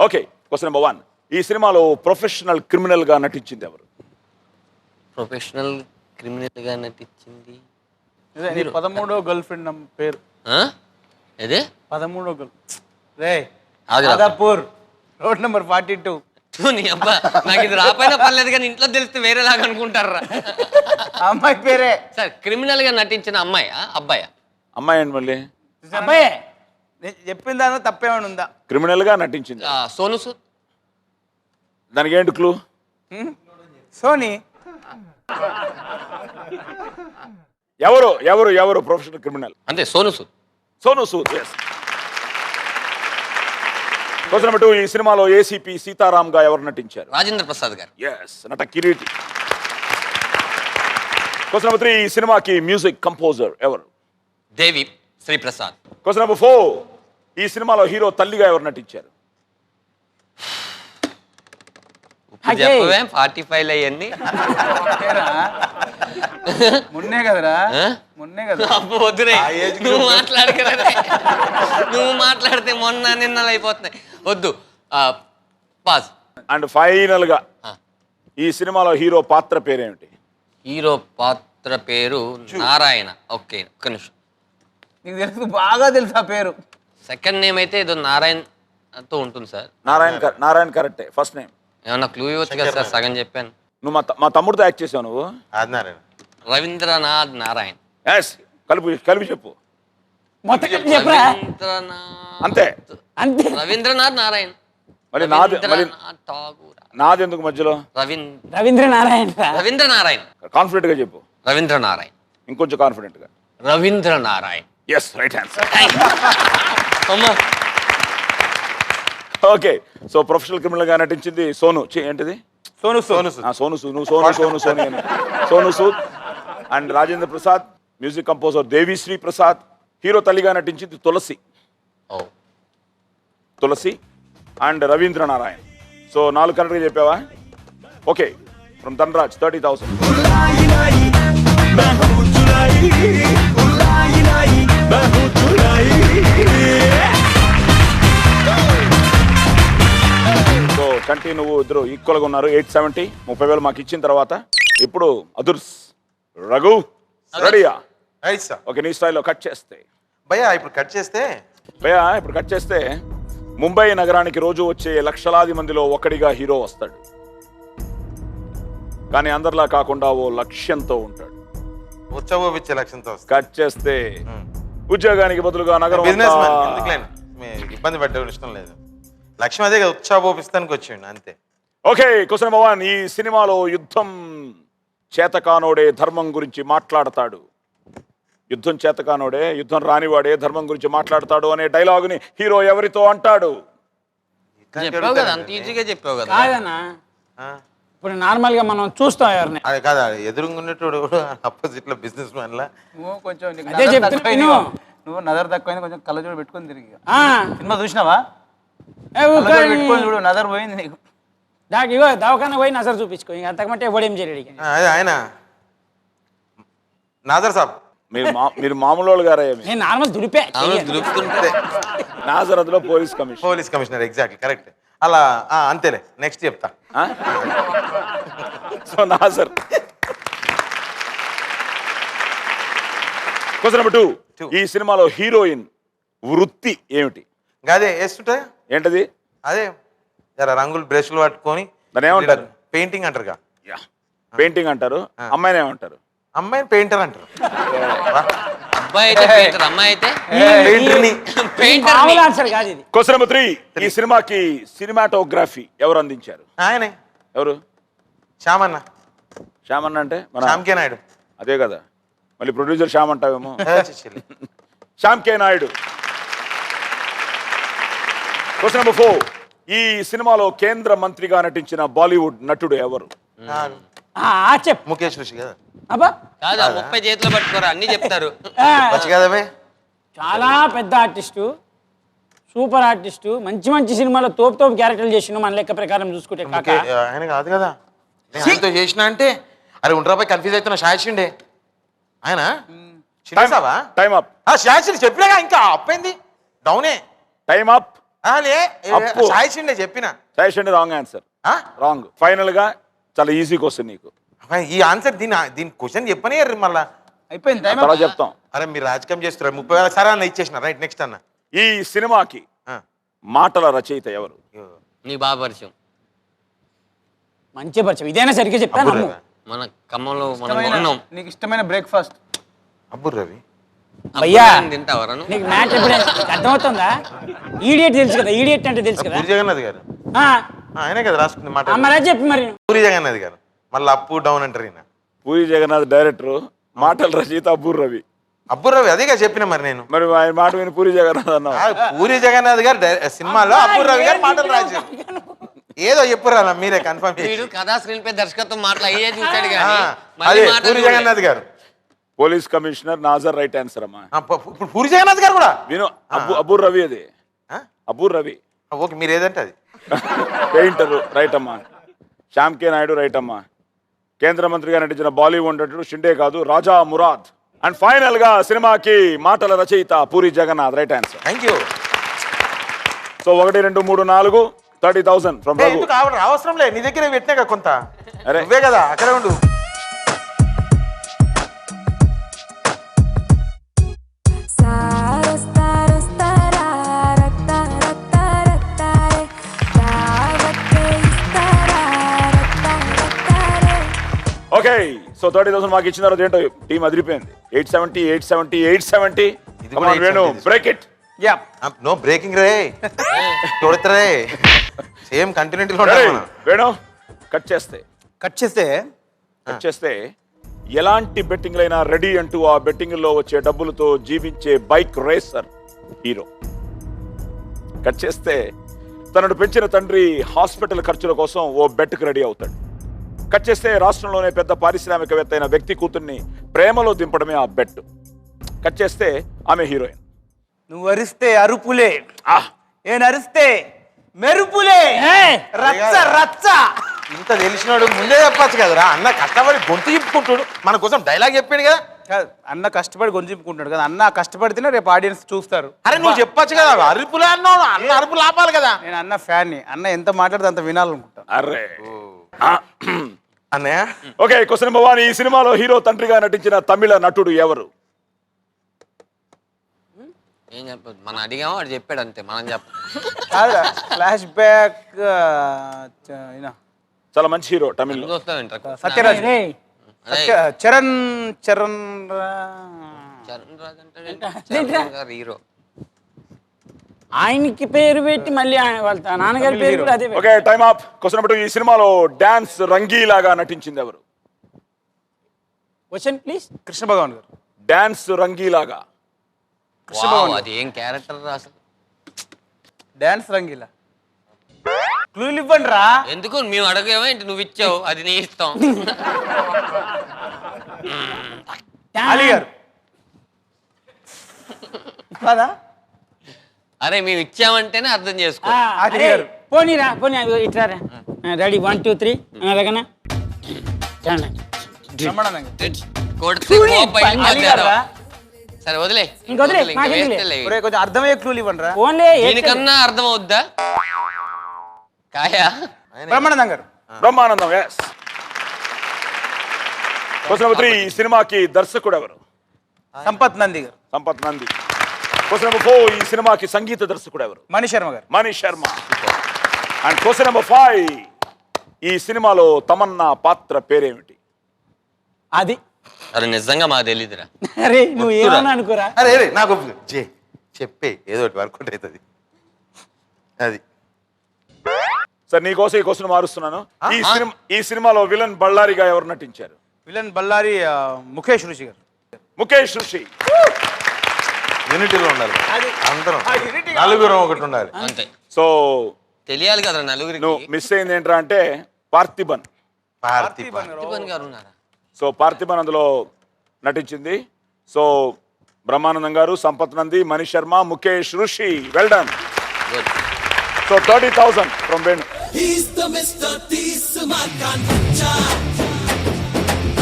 ఓకే, క్వశ్చన్ నెంబర్ 1, ఈ సినిమాలో ప్రొఫెషనల్ క్రిమినల్ గా నటించింది ఎవరు? ప్రొఫెషనల్ క్రిమినల్ గా నటించింది 13వ గర్ల్ ఫ్రెండ్ పేరు. ఏదే 13వ గర్ల్ రే ఆదాపూర్ రోడ్ నెంబర్ 42. నీ అబ్బా, నాకు ఇది రాపోయినా పర్లేదు కానీ ఇంట్లో తెలిస్తే వేరేలాగా అనుకుంటారా? అమ్మాయి పేరే సార్. క్రిమినల్ గా నటించిన అమ్మాయా అబ్బాయా? అమ్మాయి అండి. మళ్ళీ అబ్బాయే. నేను చెప్పిన దానిలో తప్పేమైనా ఉందా? క్రిమినల్ గా నటించింది. సోను సూద్. దానికి ఏంటి క్లూ? సోనీ. ఎవరు ప్రొఫెషనల్ క్రిమినల్? అంతే, Sonu Sood. Yes. Question number 2, ఈ సినిమాలో ఏసీపీ సీతారాం గా ఎవరు నటించారు? రాజేంద్ర ప్రసాద్ గారు. ఎస్, నట కిరీటి. క్వశ్చన్ నెంబర్ 3, ఈ సినిమాకి మ్యూజిక్ కంపోజర్ ఎవరు? దేవి శ్రీ ప్రసాద్. క్వశ్చన్ నెంబర్ 4, ఈ సినిమాలో హీరో తల్లిగా ఎవరు నటించారు? చెప్పవే 45 అయ్యండి. మొన్నే కదరా, మొన్నే కదా. వద్దురే, నువ్వు మాట్లాడితే మొన్న నిన్నలు అయిపోతున్నాయి. వద్దు, పాస్. అండ్ ఫైనల్ గా ఈ సినిమాలో హీరో పాత్ర పేరేమిటి? హీరో పాత్ర పేరు నారాయణ. ఓకే, ఒక్క నిమిషం. నీకు తెలుసు, బాగా తెలుసు ఆ పేరు. సెకండ్ నేమ్ అయితే ఏదో నారాయణతో ఉంటుంది సార్. నారాయణ కరెక్టే. ఫస్ట్ నేమ్ ఏమన్నా క్లూ ఇవ్వచ్చు కదా సార్? సగం చెప్పాను. నువ్వు మా తమ్ముడితో యాక్ట్ చేసావు నువ్వు. రవీంద్రనాథ్ నారాయణ. కలిపి చెప్పు. అంతే. రవీంద్రనాథ్ నారాయణ. మళ్ళీ రవీంద్రనాథ్ ఠాగూర్. నాది ఎందుకు మధ్యలో? రవీంద్ర నారాయణ రవీంద్ర నారాయణ. కాన్ఫిడెంట్ గా చెప్పు. రవీంద్ర నారాయణ. ఇంకొంచెం కాన్ఫిడెంట్ గా. Ravindra Narayana. Yes, right answer. అమ్మా. ఓకే, సో ప్రొఫెషనల్ క్రిమినల్ గా నటించింది సోను. ఏంటిది? సోను సూద్. సోను సూద్. నువ్వు సోను అని. Sonu Sood and Rajendra Prasad. Music composer Devi Sri Prasad. Hero తల్లిగా నటించింది తులసి. తులసి అండ్ రవీంద్ర నారాయణ్. సో 4 కరెక్ట్గా చెప్పావా? Okay, from Dhanraj 30,000. So Chanti నువ్వు ఇద్దరు ఈక్వల్గా ఉన్నారు. 870. 30,000 మాకు ఇచ్చిన తర్వాత ఇప్పుడు అదుర్స్. రఘు రెడీయా? Right sir. ఓకే, నీ స్టైల్లో కట్ చేస్తే భయ్యా ఇప్పుడు కట్ చేస్తే ముంబై నగరానికి రోజు వచ్చే లక్షలాది మందిలో ఒకడిగా హీరో వస్తాడు. కానీ అందరిలా కాకుండా ఓ లక్ష్యంతో ఉంటాడు. ఉత్సవోపించే లక్ష్యంతో కట్ చేస్తే ఉద్యోగానికి బదులుగా నగరం బిజినెస్ మ్యాన్ ఇబ్బంది పెట్టే ఇష్టం లేదు. లక్ష్యం అదే కదా, ఉత్సవోపిస్తానికి వచ్చాడు అంతే. Okay, question number 1. ఈ సినిమాలో యుద్ధం చేతకానోడే ధర్మం గురించి మాట్లాడతాడు. యుద్ధం చేతకానోడే, యుద్ధం రానివాడే ధర్మం గురించి మాట్లాడతాడు అనే డైలాగుని హీరో ఎవరితో అంటాడు? చెప్పావు కదా, అంత ఈజీగా చెప్పావు కదా. కాదన్నా, ఇప్పుడు నార్మల్ గా మనం చూస్తాం ఎవరిని. అది కాదా, ఎదురుగున్నట్టు అపోజిట్ లో బిజినెస్ మ్యాన్ లా. నువ్వు కొంచెం అదే చెప్తున్నా. నువ్వు నజర్ తక్కువైంది, కొంచెం కళ్ళజోడు పెట్టుకొని తిరిగి. ఆ, సినిమా చూసినావా? ఏ ఊరుకో. కళ్ళజోడు పెట్టుకొని చూడు, నజర్ పోయింది నీకు. దానికి ఇగో దవాఖాన పోయి నజర్ చూపించుకో. ఇంకా అంతకంటే ఎవడేం చేయలేడు. అదే ఆయన నాదర్ సాబ్. మీరు మామూలు వాళ్ళు గారే. నేను నార్మల్ దులిపే. దులుపుతుంటే నాజరత్లో పోలీస్ కమిషనర్ ఎగ్జాక్ట్లీ కరెక్ట్. అలా అంతేలే, నెక్స్ట్ చెప్తా. సో నాజర్. Question number 2. ఈ సినిమాలో హీరోయిన్ వృత్తి ఏమిటి? అదే వేస్తుంటా ఏంటది? అదే జర రంగులు బ్రష్లు పట్టుకొని దాన్ని ఏమంటారు? పెయింటింగ్ అంటారుగా. పెయింటింగ్ అంటారు. అమ్మాయిని ఏమంటారు? అమ్మాయిని పెయింటర్ అంటారు. అబ్బాయి అయితే పెయింటర్, అమ్మాయి అయితే పెయింటర్. మామూలు ఆన్సర్ కాదు ఇది. Question number 3. ఈ సినిమాకి సినిమాటోగ్రఫీ ఎవరు అందించారు? ఆయనే ఎవరు? శ్యామన్న. శ్యామన్న అంటే మన శ్యామ్ కే నాయుడు. అదే కదా, మళ్ళీ ప్రొడ్యూసర్ శ్యామ్ అంటావేమో. చిచ్చి. శ్యామ్ కే నాయుడు. Question number 4. ఈ సినిమాలో కేంద్ర మంత్రిగా నటించిన బాలీవుడ్ నటుడు ఎవరు? చెప్పు. ముఖేష్ ఋషి కదా. అబ్బా, కాదా, 30 చేతిలో పట్టుకోరా, అన్ని చెప్తారు. వచ్చి కదవే. చాలా పెద్ద ఆర్టిస్టు, సూపర్ ఆర్టిస్టు, మంచి మంచి సినిమాలో తోపు క్యారెక్టర్లు చేసిండు మన లెక్క ప్రకారం చూసుకుంటే. కాక ఆయన కాదు కదా, ఆయనతో చేసిన అంటే అరే ఉండరాపై కన్ఫ్యూజ్ అవుతున్నా. షాషిండే ఆయన చిన్నసావా? Time up. షాషి చెప్పినాగా, ఇంకా అప్పైంది డౌనే. Time up. అప్పు. షాషిండే చెప్పిన. Suggestion wrong answer. Wrong. Final గా చాలా ఈజీ క్వశ్చన్ నీకు. ఈ ఆన్సర్ దీని క్వశ్చన్ చెప్పనే మళ్ళా అయిపోయింది. తర్వాత చెప్తాం. అరే మీరు రాజకీయం చేస్తున్నారు. 30,000 సరే అన్న ఇచ్చేసిన. రైట్, నెక్స్ట్ అన్న. ఈ సినిమాకి మాటల రచయిత ఎవరు? నీ బాగా పరిచయం, మంచి పరిచయం. ఇదైనా సరిగ్గా చెప్తాను. మన ఖమ్మంలో మనం ఉన్నాం. నీకు ఇష్టమైన బ్రేక్ఫాస్ట్? అబ్బుర్ రవి. భయ్యా, తింటావరా? నీకు మ్యాటర్ ఎప్పుడు అర్థమవుతుందా? ఈడియట్ తెలుసు కదా, ఈడియట్ అంటే తెలుసు కదా. పూరి జగన్నాథ్ గారు ఆయనే కదా రాసుకుంది మాట. మరి చెప్పి మరి పూరి జగన్నాథ్ గారు మళ్ళీ అప్పు డౌన్ అంటారు ఈయన. పూరి జగన్నాథ్ డైరెక్టర్, మాటల రచయిత అబ్బూర్ రవి. అబ్బుర్ రవి అదేగా చెప్పిన మరి నేను. మరి ఆయన మాట విని పూరి జగన్నాథ్ అన్నా. పూరి జగన్నాథ్ గారు సినిమాలో అబ్బుర్ రవి గారు మాటలు రాశారు. ఏదో చెప్పురా మీరే కన్ఫర్మ్ వీడు కథా స్క్రీన్ పై దర్శకత్వం మాటలు అయ్యే చూశాడు కానీ అదే పూరి జగన్నాథ్ గారు. Police commissioner Nassar right answer అమ్మా. ఇప్పుడు పూరి జగన్నాథ్ గారు కూడా విను. అబ్బూర్ రవి అది. అబ్బూర్ రవి. ఓకే, మీరు ఏదంటే అది. పెయింటర్ రైట్ అమ్మా. శ్యామ్ కే నాయుడు రైట్ అమ్మా. కేంద్ర మంత్రిగా నటించిన బాలీవుడ్ నటుడు షిండే కాదు, రాజా మురాద్. అండ్ ఫైనల్ గా సినిమాకి మాటల రచయిత Puri Jagannadh right answer. Thank you. So 1 2 3 4 30,000 from Raghu. అవసరం లేదు, నీ దగ్గర పెట్టినాక కొంత. అరే నువ్వే కదా అక్కడే ఉండు. ఓకే, సో 30,000 మాకు ఇచ్చిన తర్వాత ఏంటో టీం అదిరిపోయింది. 870. ఇది కూడా Venu break it. Yeah, no breaking రే. కొడతారే సేమ్ కంటిన్యూటీలో ఉంటాం మనం. వేణు కట్ చేస్తే కట్ చేస్తే కట్ చేస్తే ఎలాంటి బెట్టింగ్లైనా రెడీ అంటూ ఆ బెట్టింగ్లో వచ్చే డబ్బులతో జీవించే బైక్ రేసర్ హీరో. కట్ చేస్తే తనను పెంచిన తండ్రి హాస్పిటల్ ఖర్చుల కోసం ఓ బెట్కి రెడీ అవుతాడు. కట్ చేస్తే రాష్ట్రంలోనే పెద్ద పారిశ్రామికవేత్త అయిన వ్యక్తి కూతుర్ని ప్రేమలో దింపడమే ఆ బెట్. కట్ చేస్తే ఆమె హీరోయిన్. నువ్వు అరిస్తే అరుపులే, ఆహ్! నేను అరిస్తే మెరుపులే, రచ్చ రచ్చ. ఇంత తెలిసినాడు ముందే చెప్పచ్చు కదరా. అన్న కష్టపడి గొంతు చెప్పుకుంటాడు, మన కోసం డైలాగ్ చెప్పాడు కదా. కాదు, అన్న కష్టపడి గొంజింపుకుంటాడు కదా, అన్న కష్టపడితేనే రేపు ఆడియన్స్ చూస్తారు. అరే నువ్వు చెప్పచ్చు కదా, అరుపులే అన్నావు, అన్న అరుపులు ఆపాలి కదా. నేను అన్న ఫ్యాన్ని, అన్న ఎంత మాట్లాడితే అంత వినాలనుకుంటా. అర్రే అన్నయ్య ఓకే, క్వశ్చన్ నెంబర్ 1. ఈ సినిమాలో హీరో తండ్రిగా నటించిన తమిళ నటుడు ఎవరు? ఏం చెప్పదు, మనం అడిగాము వాడు చెప్పాడు అంతే, మనం చెప్ప. Flash back. చాలా మంచి హీరో తమిళ్లో. చూస్తావేంట సత్యరాజ్, చరణ్ చరణ్ చరణ్ రాజ్ అంటే హీరో. ఆయనకి పేరు పెట్టి మళ్ళీ వాళ్ళ నాన్నగారి పేరు కూడా అదే. Okay, time up. Question number 2. ఈ సినిమాలో డాన్స్ రంగీలాగా నటించింది ఎవరు? Question please. కృష్ణ భగవాన్ గారు. డాన్స్ రంగీలాగా. వావ్, అది ఏం క్యారెక్టర్ అసలు. డాన్స్ రంగీలా. క్లూలు ఇవ్వండి రా. ఎందుకు మేము అడగేవా ఏంటి, నువ్వు ఇచ్చావు, అది నీ ఇష్టం. అలీ గారు కాదా? అరే మేము ఇచ్చామంటేనే అర్థం చేసుకో. అలీ గారు. పోనీరా పోనీ, ఇట్లారా. రెడీ 1 2 3 అలాగనా? బ్రహ్మానందం గారు. కొడితే కోపం అలీ గారు అయిపోతారు. రా. సరే వదిలే, ఇంక వదిలే, ఇంకా నాకేం వేస్తే లేదు. లే. కొంచెం అర్థమయ్యే క్లూలు ఇవ్వండి రా. ఓన్లీ దీనికన్నా అర్థం అవుద్దా? కాయా Brahmanandam garu. Brahmanandam. Yes. Question number 3. ఈ సినిమాకి దర్శకుడు ఎవరు? సంపత్ నంది గారు. సంపత్ నంది. Question number 4. ఈ సినిమాకి సంగీత దర్శకుడు ఎవరు? Mani Sharma garu. Manish Sharma. And question number 5. ఈ సినిమాలో తమన్నా పాత్ర పేరేమిటి? అది. అరే నిజంగా మాకు తెలీదురా. అరే నువ్వు ఏమన్నా అనుకోరా. అరే నాకు చెప్పే ఏదో ఒకటి వర్కౌట్ అవుతుంది. అది సార్ నీకోసం ఈ క్వశ్చన్ మారుస్తున్నాను. ఈ సినిమాలో విలన్ బళ్ళారిగా ఎవరు నటించారు? విలన్ బళ్ళారి ముఖేష్ ఋషి గారు. ముఖేష్ ఋషి. యూనిటీలో ఉండాలి అందరం, నలుగురం ఒకటి ఉండాలి అంతే. సో తెలియాలి కదా నలుగురికి. నువ్వు మిస్ అయింది ఏంట్రా అంటే పార్థిబన్. పార్థిబన్ గారు ఉన్నారా? సో పార్థిబన్ అందులో నటించింది. సో బ్రహ్మానందం గారు, సంపత్ నంది, మనీష్ శర్మ, ముఖేష్ ఋషి. Well done. So 30,000 from Venu. He's the Mr. Tismakan Cha.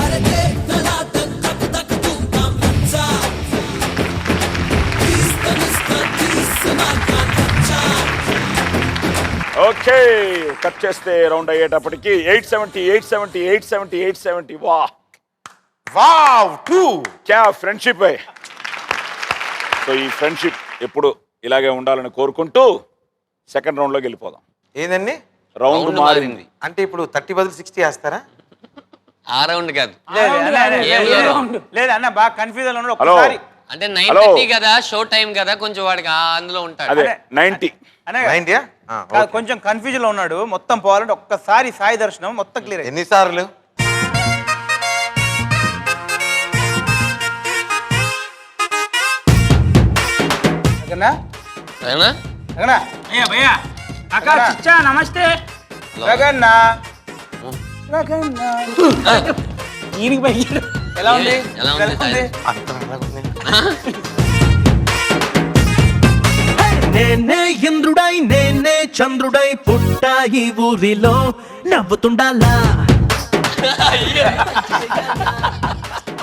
Are dekh na tak tak tak tum tam cha. He's the Mr. Tismakan Cha. Okay, cut చేస్తే రౌండ్ అయ్యేటప్పటికి 870 870 870 870. వావ్ 2 క్యా ఫ్రెండ్షిప్. సో ఈ friendship ఎప్పుడు ఇలాగే ఉండాలని కోరుకుంటూ సెకండ్ రౌండ్లోకి వెళ్ళిపోదాం. ఏదండి రౌండ్ మారింది. అంటే ఇప్పుడు 30 బదులు 60 వేస్తారా? ఆ రౌండ్ కాదు, లేదు అన్న, బాగా కన్ఫ్యూజన్ ఉన్నాడు. హలో. ఒక్కసారి అంటే 9:30 కదా, షో టైం కదా, కొంచెం వాడికి అందులో ఉంటాడు. అదే 90. అనే 90 కాదు, కొంచెం కన్ఫ్యూజన్ లో ఉన్నాడు. మొత్తం పోవాలంటే ఒక్కసారి సాయి దర్శనం మొత్తం క్లియర్ అయింది. ఎన్నిసార్లు? జగన్నా సరేనా? జగన్నా అయ్యా భయ్యా అక్క చిచ్చా నమస్తే. జగన్నా జగన్నా ఈయనకి భయ్యాడు. ఎలా ఉంది? ఎలా ఉంది? ఎలా ఉంది? అర్థం ఎలాగుంది? నేనే ఇంద్రుడై నేనే చంద్రుడై పుట్టా ఈ ఊరిలో నవ్వుతుండాలా.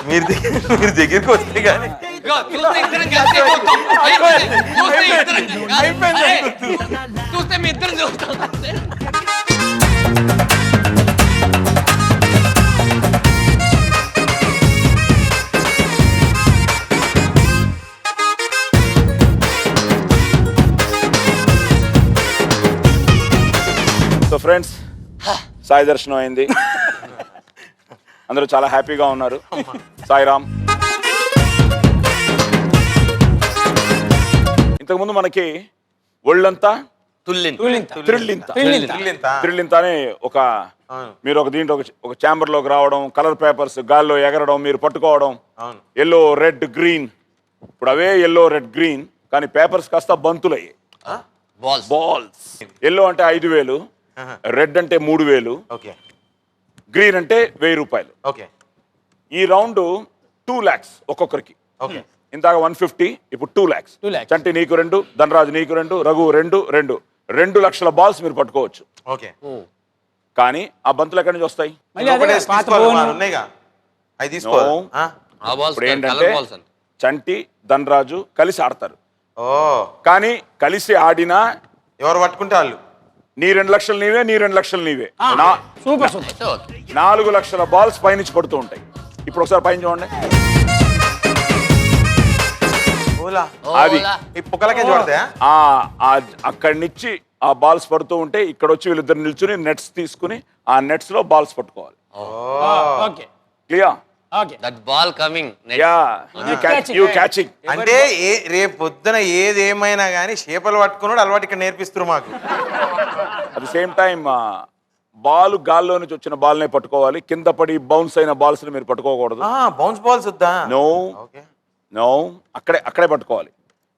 మీరు దగ్గరికి వస్తే కానీ ఇదిగో, చూస్తే ఇద్దరం కలిసే పోతాం. చూస్తే ఇద్దరం- అరే, చూస్తే మీ ఇద్దరం చూస్తాం. సో ఫ్రెండ్స్, సాయి దర్శనం అయింది. అందరూ చాలా హ్యాపీగా ఉన్నారు. సాయిరామ్. ఇంతకుముందు మనకి ఒళ్ళంతా తుల్లిన్ త్రిల్లింత త్రిల్లింత. త్రిల్లింత అని ఒక అవును. మీరు ఒక దీంట్లో ఒక ఛాంబర్ లోకి రావడం, కలర్ పేపర్స్ గాల్లో ఎగరడం, మీరు పట్టుకోవడం, అవును. Yellow red green. ఇప్పుడు అవే ఎల్లో రెడ్ గ్రీన్, కానీ పేపర్స్ కాస్త బంతులయ్యాయి. Balls balls. ఎల్లో అంటే 5,000, రెడ్ అంటే 3,000, ఓకే గ్రీన్ అంటే 1,000 రూపాయలు. ఓకే ఈ రౌండ్ 2 lakhs ఒక్కొక్కరికి. ఓకే ఇందాక 150, ఇప్పుడు 2 lakhs. 2 lakhs. చంటి నీకు 2, ధనరాజు నీకు 2, రఘు 2 లక్షల బాల్స్ మీరు పట్టుకోవచ్చు. ఓకే కానీ ఆ బంతులు ఎక్కడి నుంచి వస్తాయి? మళ్ళీ అదే ఒకటే పాత తీసుకోవాలి, బోను. మరి ఉన్నాయిగా అవి తీసుకోవాలి. No. ఆ? ఆ బాల్స్ ఇప్పుడు ఏంటంటే కలర్ బాల్స్ అండి. చంటి ధనరాజు కలిసి ఆడతారు. ఓ కానీ కలిసి ఆడినా ఎవరు పట్టుకుంటే వాళ్ళు. నీ 2 లక్షలు నీవే, నీ 2 లక్షలు నీవే. సూపర్ అయితే ఓకే. 4 లక్షల బాల్స్ పైనుంచి పడుతూ ఉంటాయి. ఇప్పుడు ఒకసారి పైన చూడండి. ఓలా అది. ఓలా. ఈ పుక్కలకే చూడతాయా? అక్కడి నుంచి ఆ బాల్స్ పడుతూ ఉంటే ఇక్కడ వచ్చి వీళ్ళిద్దరు నిల్చుని నెట్స్ తీసుకుని ఆ నెట్స్ లో బాల్స్ పట్టుకోవాలి. Okay clear? Okay that ball coming yeah you catching. అంటే రేపు పొద్దున ఏది ఏమైనా కానీ చేపలు పట్టుకున్నాడు అలవాటు ఇక్కడ నేర్పిస్తారు మాకు. At the same time ball గాల్లో నుంచి వచ్చిన బాల్ నే పట్టుకోవాలి. కింద పడి బౌన్స్ అయిన బాల్స్ ని మీరు పట్టుకోకూడదు. బౌన్స్ బాల్స్ వద్దా? నో ఓకే నో, అక్కడే పట్టుకోవాలి.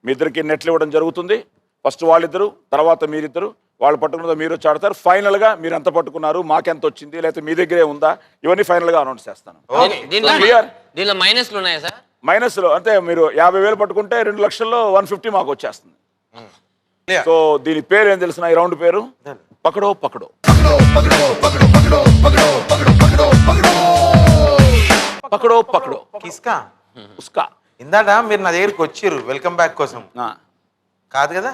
మీ ఇద్దరికి నెట్లు ఇవ్వడం జరుగుతుంది. ఫస్ట్ వాళ్ళిద్దరు, తర్వాత మీరిద్దరు. వాళ్ళు పట్టుకున్నదో మీరు వచ్చి ఆడతారు. ఫైనల్ గా మీరు ఎంత పట్టుకున్నారు, మాకెంత వచ్చింది, లేకపోతే మీ దగ్గరే ఉందా, ఇవన్నీ ఫైనల్ గా అనౌన్స్ చేస్తాను. దీనిలో క్లియర్? దీనిలో మైనస్లు ఉన్నాయా సార్? మైనస్ లో అంటే మీరు 50,000 పట్టుకుంటే 2 లక్షల్లో 150 మాకు వచ్చేస్తుంది. Clear. సో దీని పేరు ఏం తెలిసిన? ఈ రౌండ్ పేరు పకడో పకడో. పకడో పకడో కిస్కా ఉస్కా. ఇందాట మీరు నా దగ్గరికి వచ్చిర్రు వెల్కమ్ బ్యాక్ కోసం, కాదు కదా?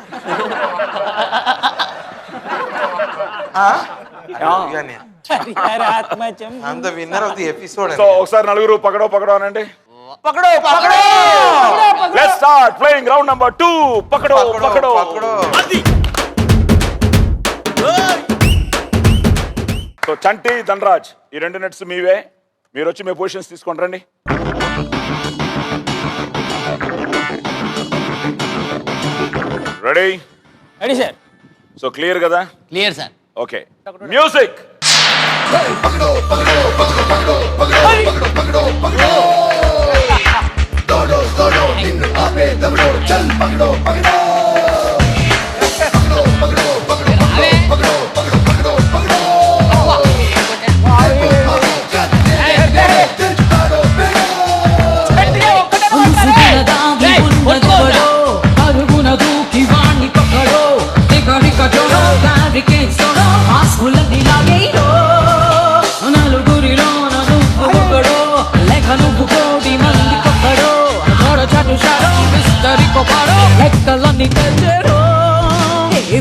అంత winner of the episode. So ఒకసారి నలుగురు పకడో పకడో అనండి. పకడో పకడో let's start playing round number 2. పకడో పకడో. సో చంటి ధనరాజ్ ఈ 2 నెట్స్ మీవే. మీరు వచ్చి మీ పొజిషన్స్ తీసుకొని రండి. Ready? Ready sir. So clear కదా? Clear sir. Okay music.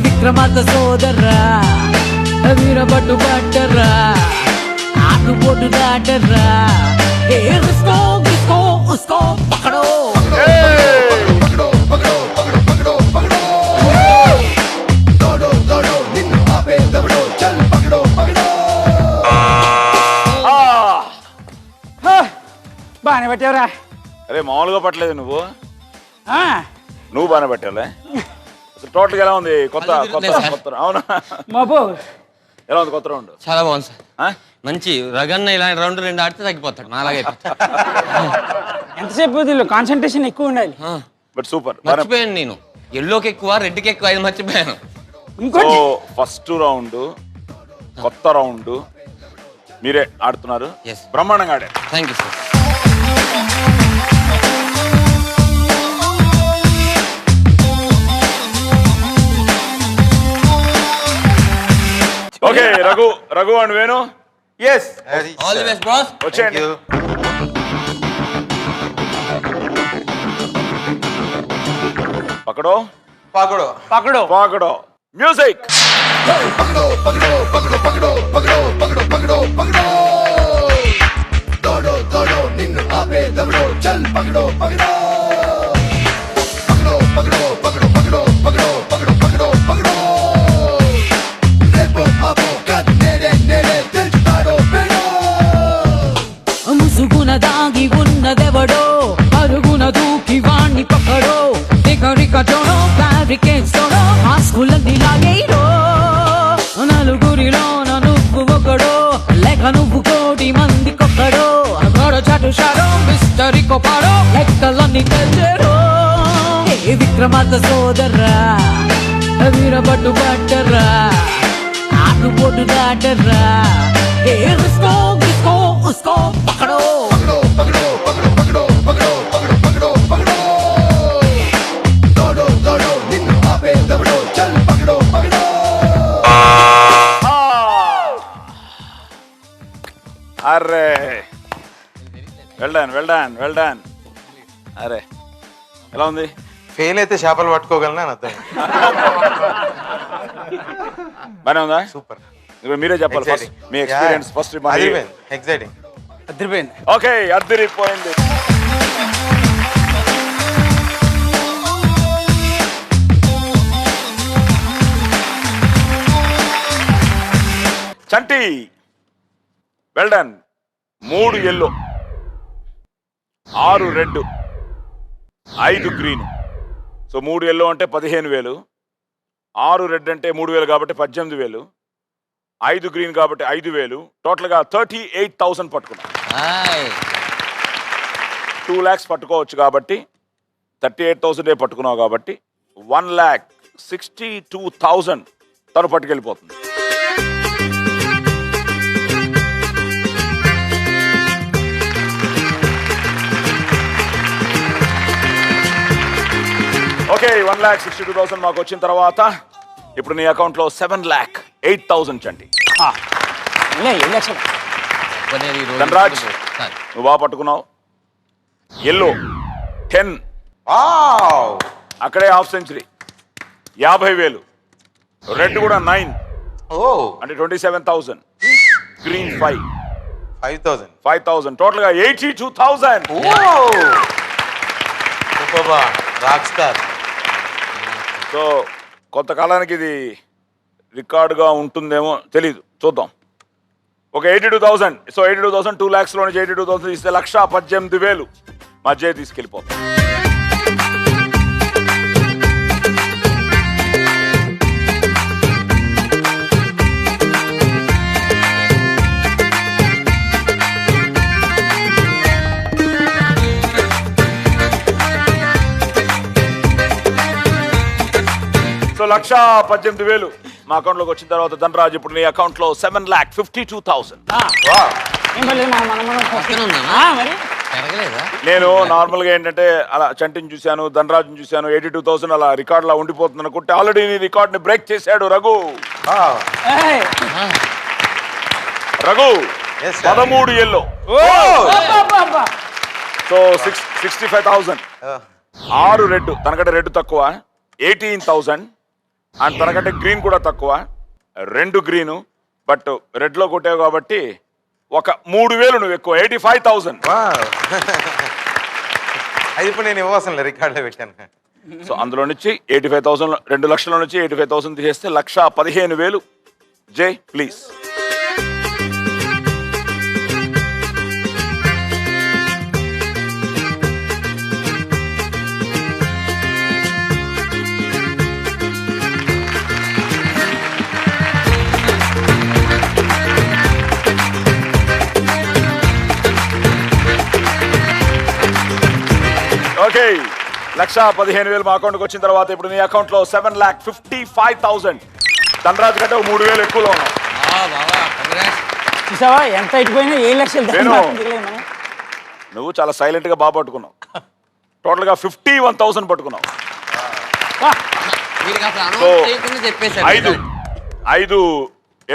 Vikramarka సోదర్రా వీరబట్టు పట్టర్రా ఆటుపోటు దాటర్రా ఉస్కో ఉస్కో ఉస్కో పకడో. బాగానే పెట్టావురా. అరే మామూలుగా పట్టలేదు నువ్వు బాగానే పెట్టాలే. టోటల్ ఎలా ఉంది? కొత్త అవునా? మాబో ఎలా ఉంది కొత్త రౌండ్? చాలా బాగుంది సార్. మంచి రగన్న ఇలా రౌండ్ 2 ఆడితే తగ్గిపోతాడు, నాలాగే. ఎంతసేపు దీనిలో కాన్సన్ట్రేషన్ ఎక్కువ ఉండాలి. But super. మర్చిపోయాను నేను, ఎల్లోకి ఎక్కువ రెడ్కి ఎక్కువ, అది మర్చిపోయాను. ఇంకోటి ఫస్ట్ రౌండ్ కొత్త రౌండ్ మీరే ఆడుతున్నారు. Yes. బ్రహ్మాండంగా ఆడారు. Thank you sir. Okay Raghu and Venu yes all the best boss. వచ్చేయండి. పకడో పకడో పకడో పకడో మ్యూజిక్. ముసుగున దాగి ఉన్నదెవడో అరుగున దూకి వాణ్ణి పక్కడో రిక రిక జోడో బ్యారికేడ్స్ తోడో ఆకులన్నీ లాగేయరో నలుగురిలో నువ్వు ఒకడో లేక నువ్వు కోటి మందికొక్కడో గోడ చాటు షాడో మిస్టరీ కొపాడో లెక్కలన్నీ తెచ్చరో ఏ విక్రమార్క సోదర్రా వీరబట్టు పట్టర్రా ఆకు పోటు దాటర్రా ఏ రిస్కో గిస్కో ఉస్కో పకడో అరే వెల్డన్ అరే ఎలా ఉంది? ఫెయిల్ అయితే చేపలు పట్టుకోగలనా అని అర్థం. బానే ఉందా? సూపర్. ఇప్పుడు మీరే చెప్పాలి first మీ ఎక్స్పీరియన్స్ ఫస్ట్. ఎక్సైటింగ్. అదిరిపోయింది. ఓకే, అదిరిపోయింది. Chanti well done. 3 yellow, 6 red, 5 green. So 3 yellow అంటే 15,000, 6 రెడ్ అంటే 3,000 కాబట్టి 18,000, 5 గ్రీన్ కాబట్టి 5,000, టోటల్గా 38,000 పట్టుకున్నాం. 2 lakhs పట్టుకోవచ్చు కాబట్టి 38,000 పట్టుకున్నావు కాబట్టి 1,62,000 తను పట్టుకెళ్ళిపోతుంది. ఓకే, 1,62,000 మాకు వచ్చిన తర్వాత ఇప్పుడు నీ అకౌంట్లో 7,08,000 చండి. ధనరాజ్, నువ్వు బాగా పట్టుకున్నావు. ఎల్లో 10, అక్కడే హాఫ్ సెంచరీ 50,000, రెడ్ కూడా 9 అంటే 27,000, గ్రీన్ 5,000, టోటల్గా 82,000. Rock star. సో కొంతకాలానికి ఇది రికార్డుగా ఉంటుందేమో తెలీదు, చూద్దాం. ఒక 82,000. సో 82,000 2 lakhs లో నుంచి 82,000 ఇస్తే 1,18,000 మధ్య తీసుకెళ్ళిపోతాం. సో 1,18,000 మా అకౌంట్ లోకి వచ్చిన తర్వాత ధనరాజ్ ఇప్పుడు నీ అకౌంట్ లో 7,52,000. నేను నార్మల్ గా ఏంటంటే అలా చంటిని చూశాను, ధనరాజ్ని చూశాను, 82,000 అలా రికార్డ్ లా ఉండిపోతుంది అనుకుంటే ఆల్రెడీ నీ రికార్డ్ ని బ్రేక్ చేశాడు రఘు. 13 yellow, so 65,000. 6 రెడ్, తనకంటే రెడ్ తక్కువ 18,000, అండ్ తనకంటే గ్రీన్ కూడా తక్కువ 2 గ్రీను, బట్ రెడ్ లో కొట్టావు కాబట్టి ఒక 3,000 నువ్వు ఎక్కువ 85,000. అది ఇప్పుడు నేను ఇవ్వాల్సిన రికార్డులో పెట్టాను. సో అందులో నుంచి 85,000, 2 లక్షల నుంచి 85,000 తీసేస్తే 1,15,000. జై ప్లీజ్. ఓకే, 1,15,000 మా అకౌంట్కి వచ్చిన తర్వాత ఇప్పుడు నీ అకౌంట్ లో 7,55,000. ధనరాజ్ కంటే 3,000 ఎక్కువలో ఉన్నావు. చూసావా ఎంత ఇటుపోయినా 7 లక్షలు. నువ్వు చాలా సైలెంట్ గా బాగా పట్టుకున్నావు. టోటల్ గా 51,000 పట్టుకున్నావు. So 5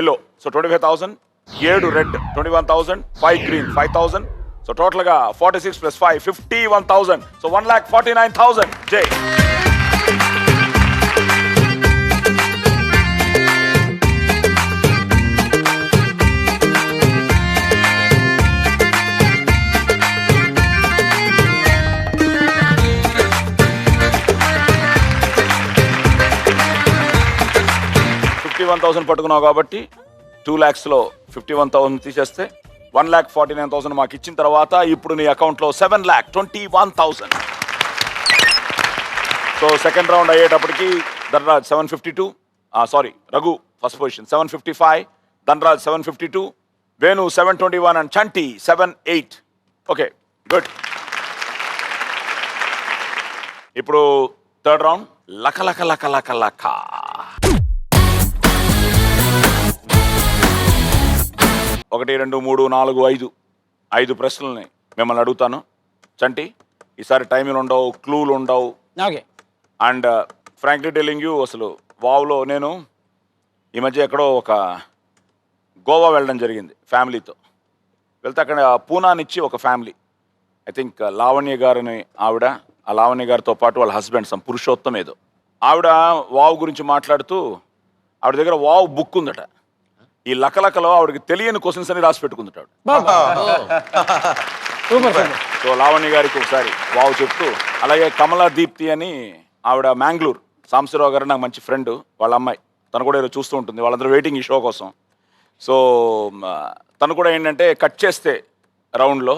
yellow, so 25,000, 7 red 21,000, 5 green 5,000. So total గా 46 + 5 51,000. సో 1,49,000. జై. పట్టుకున్నావు కాబట్టి 2 lakhs లో 51,000 తీసేస్తే 1,49,000 మాకు ఇచ్చిన తర్వాత ఇప్పుడు నీ అకౌంట్లో 7,21,000. సో సెకండ్ రౌండ్ అయ్యేటప్పటికి Dhanraj 752. Sorry, Raghu first position 755. Dhanraj 752. Venu 721 and Chanti 78. Okay, good. ఇప్పుడు థర్డ్ రౌండ్ లక లక లక లక లక. ఒకటి 2 3 4 5 5 ప్రశ్నలని మిమ్మల్ని అడుగుతాను. చంటి, ఈసారి టైమింగ్ ఉండవు, క్లూలు ఉండవు. Okay. And frankly telling you, అసలు వావ్లో నేను ఈ మధ్య ఎక్కడో ఒక గోవా వెళ్ళడం జరిగింది ఫ్యామిలీతో. వెళ్తే అక్కడ పూనానిచ్చి ఒక ఫ్యామిలీ, ఐ థింక్ లావణ్య గారిని ఆవిడ, ఆ లావణ్య గారితో పాటు వాళ్ళ హస్బెండ్ పురుషోత్తం ఏదో, ఆవిడ వావ్ గురించి మాట్లాడుతూ ఆవిడ దగ్గర వావ్ బుక్ ఉందట. ఈ లకలకలో ఆవిడకి తెలియని క్వశ్చన్స్ అని రాసి పెట్టుకుందట ఆవిడ. Super super. సో లావణ్య గారికి ఒకసారి వావ్ చెప్తూ, అలాగే కమలా దీప్తి అని ఆవిడ మ్యాంగ్లూర్, సాంబశివరావు గారు నాకు మంచి ఫ్రెండ్, వాళ్ళ అమ్మాయి, తను కూడా ఏదో చూస్తూ ఉంటుంది, వాళ్ళందరూ వెయిటింగ్ ఈ షో కోసం. సో తను కూడా ఏంటంటే కట్ చేస్తే రౌండ్లో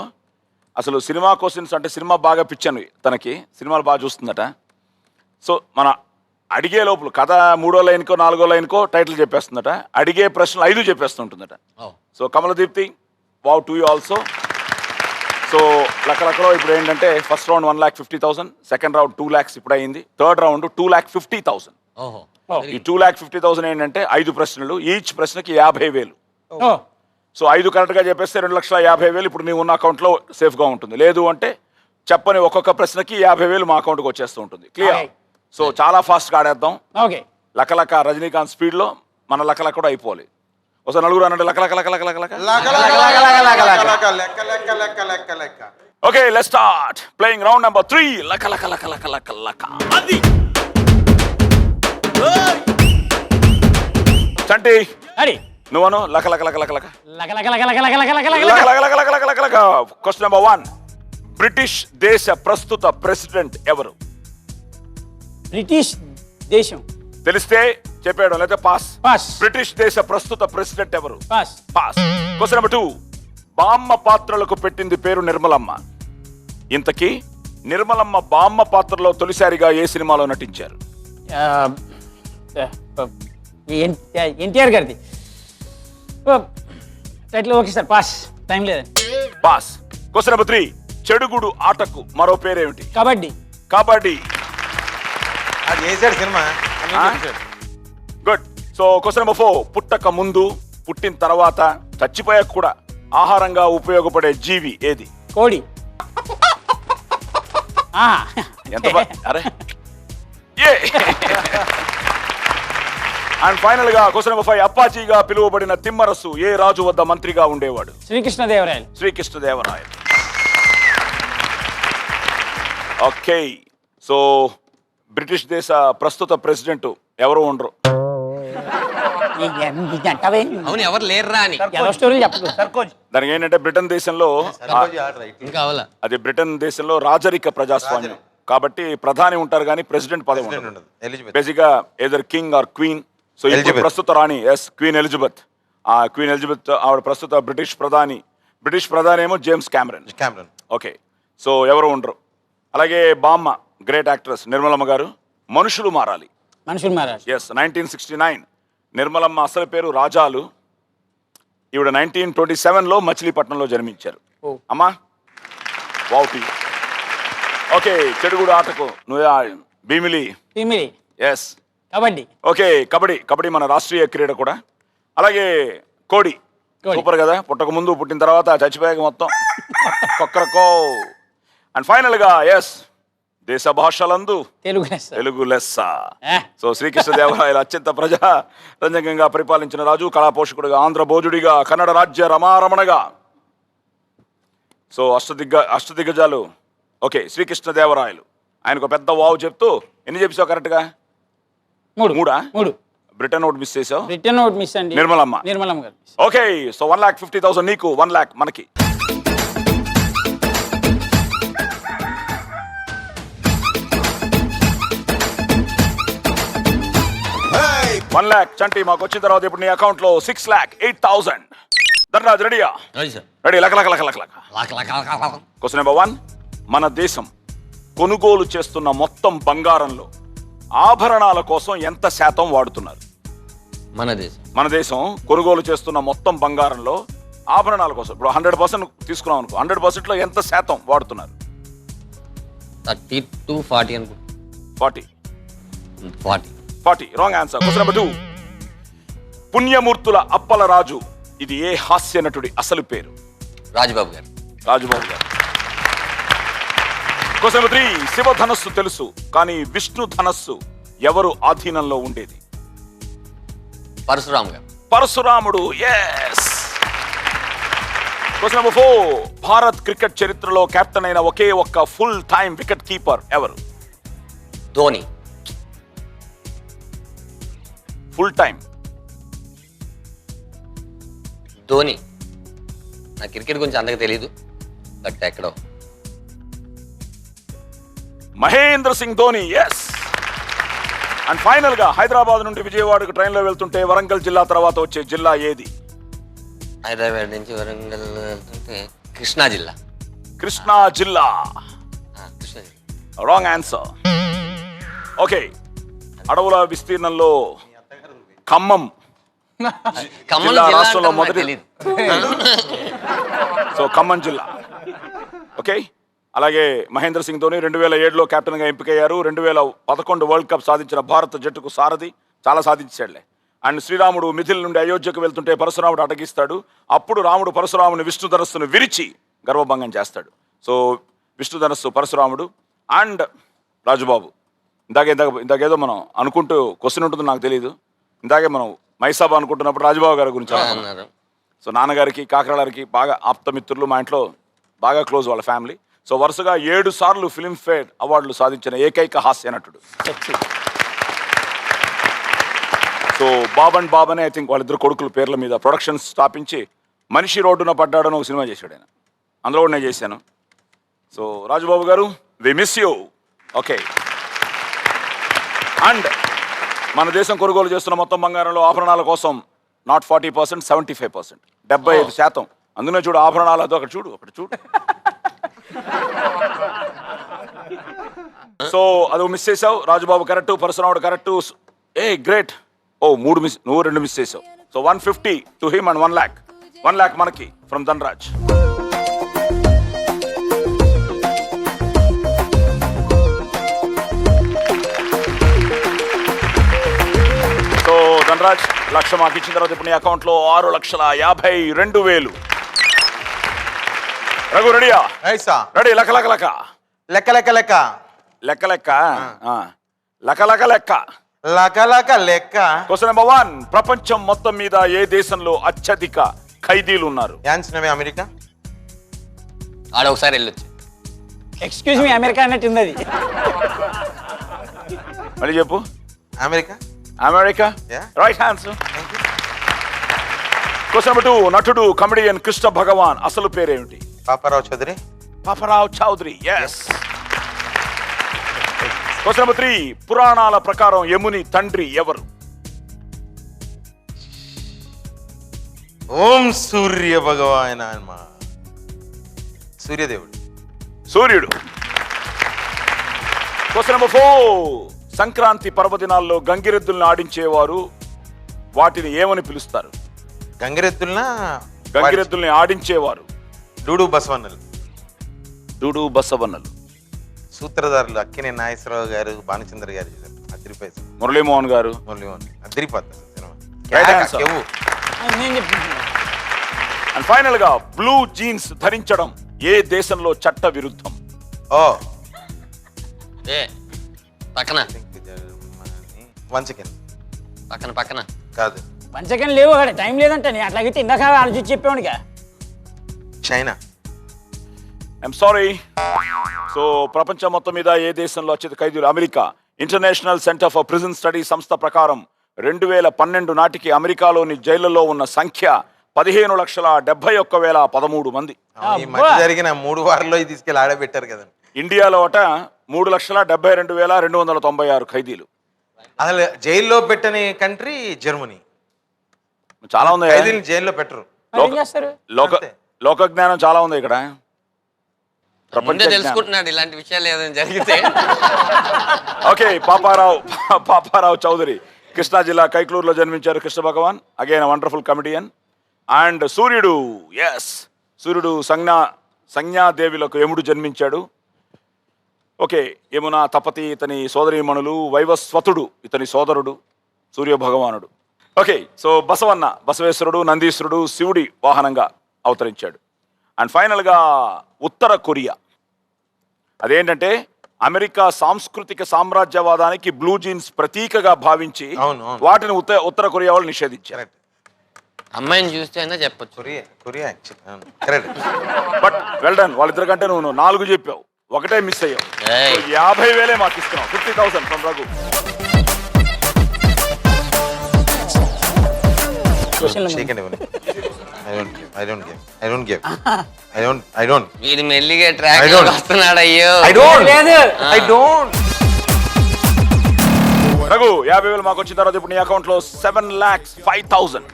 అసలు సినిమా క్వశ్చన్స్ అంటే సినిమా బాగా పిచ్చాను తనకి, సినిమాలు బాగా చూస్తుందట. సో మన అడిగే లోపల కథ 3వ లైన్కో 4వ లైన్కో టైటిల్ చెప్పేస్తుందట, అడిగే ప్రశ్నలు 5 చెప్పేస్తుంటుందట. So Kamaladeepthi, wow to you also. So లక్కలో ఇప్పుడు ఏంటంటే first round 1,50,000, second round 2 lakhs ఇప్పుడు అయింది, థర్డ్ రౌండ్ 2,50,000. ఈ 2,50,000 ఏంటంటే 5 ప్రశ్నలు, ఈచ్ ప్రశ్నకి 50,000. సో 5 కరెక్ట్గా చెప్పేస్తే 2,50,000 ఇప్పుడు నీ ఉన్న అకౌంట్లో సేఫ్గా ఉంటుంది. లేదు అంటే చెప్పని ఒక్కొక్క ప్రశ్నకి 50,000 మా అకౌంట్కి వచ్చేస్తూ ఉంటుంది. క్లియర్? సో చాలా ఫాస్ట్గా ఆడేద్దాం. ఓకే. లకలక రజనీకాంత్ స్పీడ్లో మన లకలక కూడా అయిపోవాలి. ఒకసారి నలుగురు అన్నట్టు లక లక లక లక లక లక. Okay, let's start playing round number 3. లక లక లక లక లక లక. అది చంటి, రెడీ. నువ్వను లక లక లక లక లక లక లక లక లక లక లక లక లక లక లక లక లక లక లక. Question number 1. బ్రిటిష్ దేశ ప్రస్తుత ప్రెసిడెంట్ ఎవరు? బ్రిటిష్ దేశం. తెలిస్తే చెప్పాడు, లేదా పాస్? పాస్. బ్రిటిష్ దేశ ప్రస్తుత ప్రెసిడెంట్ ఎవరు? పాస్. పాస్. Question number 2. బామ్మ పాత్రలకు పెట్టింది పేరు నిర్మలమ్మ. ఇంతకీ నిర్మలమ్మ బామ్మ పాత్రలో తొలిసారిగా ఏ సినిమాలో నటించారు? ఎన్టీఆర్ గారిది title. Okay sir, pass. Time లేదండి. పాస్. Question number 3. చెడుగుడు ఆటకు మరో పేరేమిటి? కబడ్డీ. కబడ్డీ. అది వేసాడు cinema. Good. So question number 4. పుట్టక ముందు, పుట్టిన తర్వాత, చచ్చిపోయాక కూడా ఆహారంగా ఉపయోగపడే జీవి ఏది? కోడి. ఎంత అరే ఏ. అండ్ ఫైనల్ గా క్వశ్చన్ నెంబర్ 5. అప్పాజీగా పిలువబడిన తిమ్మరసు ఏ రాజు వద్ద మంత్రిగా ఉండేవాడు? Srikrishnadevarayalu. Srikrishnadevarayalu. Okay. So British దేశ ప్రస్తుత ప్రెసిడెంట్ ఎవరు ఉండరు. అవును, ఎవరు లేర్రా అని. స్టోరీ చెప్పదు. దానికి ఏంటంటే బ్రిటన్ దేశంలో ఇంకా అవలా. అది బ్రిటన్ దేశంలో రాజరిక ప్రజాస్వామ్యం కాబట్టి ప్రధాని ఉంటారు కానీ ప్రెసిడెంట్ పదవి ఉండదు. బేసిక్ గా either king or queen. So ఇప్పుడు ప్రస్తుత రాణి క్వీన్ ఎలిజబెత్. ఆ క్వీన్ ఎలిజబెత్ ఆవిడ ప్రస్తుత బ్రిటిష్ ప్రధాని. బ్రిటిష్ ప్రధాని ఏమో జేమ్స్ క్యామరన్. ఓకే. సో ఎవరు ఉండరు. అలాగే బామ్మ గ్రేట్ యాక్ట్రెస్ నిర్మలమ్మ గారు. మనుషులు మారాలి. మనుషులు మారాలి. 1969. నిర్మలమ్మ అసలు పేరు రాజాలు. ఈవిడ 1927లో మచిలీపట్నంలో జన్మించారు. అమ్మా వావ్. ఓకే, చెడుగుడు ఆటకు నువ్వు భీమిలి. ఎస్. కబడ్డీ. ఓకే, కబడ్డీ. కబడ్డీ మన రాష్ట్రీయ క్రీడ కూడా. అలాగే కోడి. సూపర్ కదా, పుట్టక ముందు, పుట్టిన తర్వాత, చచ్చిపోయాక మొత్తం కొక్కరకో. అండ్ ఫైనల్ గా దేశ భాషలందు తెలుగు లెస్స. సో శ్రీకృష్ణదేవరాయలు అత్యంత ప్రజారంజకంగా పరిపాలించిన రాజు, కళాపోషకుడిగా, ఆంధ్ర భోజుడిగా, కన్నడ రాజ్య రమారమణగా. సో అష్టదిగ్గజాలు. ఓకే, శ్రీకృష్ణదేవరాయలు. ఆయనకు పెద్ద వావు చెప్తూ ఎన్ని చెప్పావు కరెక్ట్గా? 3. బ్రిటన్ ఒకటి మిస్ చేసావు. నిర్మలమ్మ గారు. ఓకే. సో 1,50,000 నీకు, 1 lakh మనకి. వన్ lakh చంటి మాకు వచ్చిన తర్వాత ఇప్పుడు నీ అకౌంట్ లో 6,08,000. ధనరాజ్ రెడీయా? రెడీ. లక లక లక లక లక. Question number 1. మన దేశం కొనుగోలు చేస్తున్న మొత్తం బంగారంలో ఆభరణాల కోసం ఎంత శాతం వాడుతున్నారు? మన దేశం మన దేశం కొనుగోలు చేస్తున్న మొత్తం బంగారంలో ఆభరణాల కోసం ఇప్పుడు 100% తీసుకున్నాం అనుకో, 100%లో ఎంత శాతం వాడుతున్నారు? 30 to 40 అనుకో. 40. 40. Wrong answer. Question number 2. Punyamurthula Appala Raju ఇది ఏ హాస్య నటుడి అసలు పేరు? రాజుబాబు గారు. Question number 3. శివ ధనస్సు తెలుసు కానీ విష్ణు ధనస్సు ఎవరు ఆధీనంలో ఉండేది? Parasuramudu. Yes. Question number 4. Bharat cricket చరిత్రలో కెప్టెన్ అయిన ఒకే ఒక్క ఫుల్ టైమ్ వికెట్ కీపర్ ఎవరు? ధోని. Full time Dhoni. నా క్రికెట్ గురించి అందరికి తెలియదు, బట్ ఎక్కడో Mahendra Singh Dhoni. Yes. And final గా హైదరాబాద్ నుండి విజయవాడకు ట్రైన్ లో వెళ్తుంటే వరంగల్ జిల్లా తర్వాత వచ్చే జిల్లా ఏది? హైదరాబాద్ నుంచి వరంగల్ వెళ్తుంటే కృష్ణా జిల్లా. కృష్ణా జిల్లా. Wrong answer. ఓకే. అడవుల విస్తీర్ణంలో ఖమ్మం జిల్లా రాష్ట్రంలో మొదటి. సో ఖమ్మం జిల్లా. ఓకే. అలాగే మహేంద్ర సింగ్ ధోని 2007లో కెప్టెన్ గా ఎంపికయ్యారు. 2011 వరల్డ్ కప్ సాధించిన భారత జట్టుకు సారథి. చాలా సాధించాడులే. అండ్ శ్రీరాముడు మిథిల్ నుండి అయోధ్యకు వెళ్తుంటే పరశురాముడు అటగిస్తాడు. అప్పుడు రాముడు పరశురాముని విష్ణు ధనస్సును విరిచి గర్వభంగం చేస్తాడు. సో విష్ణు ధనస్సు పరశురాముడు. అండ్ రాజుబాబు ఇందాకేదో మనం అనుకుంటూ క్వశ్చన్ ఉంటుంది, నాకు తెలియదు. ఇందాకే మనం మైసాబా అనుకుంటున్నప్పుడు రాజుబాబు గారి గురించి అనుకున్నారు. సో నాన్నగారికి కాకరాళ్ళకి బాగా ఆప్తమిత్రులు, మా ఇంట్లో బాగా క్లోజ్ వాళ్ళ ఫ్యామిలీ. సో వరుసగా 7 సార్లు ఫిల్మ్ఫేర్ అవార్డులు సాధించిన ఏకైక హాస్య నటుడు. సో బాబ్ అనే ఐ థింక్ వాళ్ళిద్దరు కొడుకుల పేర్ల మీద ప్రొడక్షన్స్ స్థాపించి మనిషి రోడ్డున పడ్డాడని ఒక సినిమా చేశాడు ఆయన. అందులో కూడా నేను చేశాను. సో రాజుబాబు గారు, we miss you. Okay. And మన దేశం కొనుగోలు చేస్తున్న మొత్తం బంగారంలో ఆభరణాల కోసం నాట్ 40%, 75%, 75%. అందులో చూడు ఆభరణాలతో ఒకటి చూడు. సో అది మిస్ చేసావు. రాజుబాబు కరెక్ట్, పరశురాముడు correct. A great. Oh 3 miss, నువ్వు 2 మిస్ చేసావు. So 150 to him and 1 lakh. 1 lakh మనకి ఫ్రమ్ ధనరాజ్. సో ధనరాజ్ 1 లక్ష మాకు ఇచ్చిన తర్వాత ఇప్పుడు నీ అకౌంట్లో 6,52,000. రఘు రెడీయా? రెడీ. లెక్క క్వశ్చన్ నెంబర్ 1. ప్రపంచం మొత్తం మీద ఏ దేశంలో అత్యధిక ఖైదీలు ఉన్నారు? అమెరికా. ఆడ ఒకసారి వెళ్ళొచ్చు. ఎక్స్క్యూజ్ మీ, అమెరికా అన్నట్టు ఉంది అది. మళ్ళీ చెప్పు. America. Right answer. Question number 2. నటుడు కమెడియన్ కృష్ణ భగవాన్ అసలు పేరేమిటి? Paparao Chowdary. Yes. Question number 3. పురాణాల ప్రకారం యముని తండ్రి ఎవరు? ఓం సూర్య భగవాన్. సూర్యుడు. Question number 4. సంక్రాంతి పర్వదినాల్లో గంగిరెద్దుల్ని ఆడించేవారు వాటిని ఏమని పిలుస్తారు? గంగిరెద్దుల్ని ఆడించేవారు డూడు బసవన్నలు. సూత్రధారులు అక్కినే నాగేశ్వరరావు గారు, భానుచంద్ర గారు, అదిరిపోయి మురళీమోహన్ గారు. అండ్ ఫైనల్ గా బ్లూ జీన్స్ ధరించడం ఏ దేశంలో చట్ట విరుద్ధం? పక్కన కాదు. పంచకం లేవు అక్కడ, టైం లేదంటే అట్లాగైతే ఇందాక ఆలోచించి చెప్పావునిగా. చైనా. I'm sorry. సో ప్రపంచం మొత్తం మీద ఏ దేశంలో అత్యధిక ఖైదీలు? America. International centre for prison study సంస్థ ప్రకారం 2012 నాటికి అమెరికాలోని జైళ్లలో ఉన్న సంఖ్య 15,71,013 మంది. ఈ మధ్య జరిగిన 3 వారాల్లో తీసుకెళ్ళి ఆడబెట్టారు కదా. ఇండియాలో 3,72,296 ఖైదీలు. అసలు జైల్లో పెట్టని కంట్రీ జర్మనీ. చాలా ఉంది. జైల్లో పెట్టరు. లోక జ్ఞానం చాలా ఉంది ఇక్కడ. ముందే తెలుసుకుంటున్నాడు ఇలాంటి విషయాలు ఏదైనా జరిగితే. ఓకే, పాపారావు చౌదరి కృష్ణా జిల్లా కైక్లూరులో జన్మించారు. కృష్ణ భగవాన్ అగైన్ వండర్ఫుల్ కమెడియన్. అండ్ సూర్యుడు, ఎస్, సూర్యుడు సంజ్ఞాదేవిలకు యముడు జన్మించాడు. ఓకే, యమున తపతి ఇతని సోదరీమణులు, వైవస్వతుడు ఇతని సోదరుడు, సూర్య భగవానుడు. ఓకే, సో బసవేశ్వరుడు నందీశ్వరుడు శివుడి వాహనంగా అవతరించాడు. అండ్ ఫైనల్గా ఉత్తర కొరియా, అదేంటంటే అమెరికా సాంస్కృతిక సామ్రాజ్యవాదానికి బ్లూ జీన్స్ ప్రతీకగా భావించి వాటిని ఉత్తర కొరియా వాళ్ళు నిషేధించారు. అమ్మాయిని చూస్తే అయినా చెప్పొచ్చు. Korea correct. But well done, వాళ్ళిద్దరికంటే నువ్వు 4 చెప్పావు, ఒకటే మిస్ అయ్యావు. 50,000 మాకు ఇస్తున్నావు. 50,000 ఫ్రమ్ రఘు. వీడు మెల్లిగా ట్రాక్ వస్తున్నాడు. అయ్యో రఘు 50,000 మాకు వచ్చిన తర్వాత ఇప్పుడు నీ అకౌంట్ లో 7,05,000.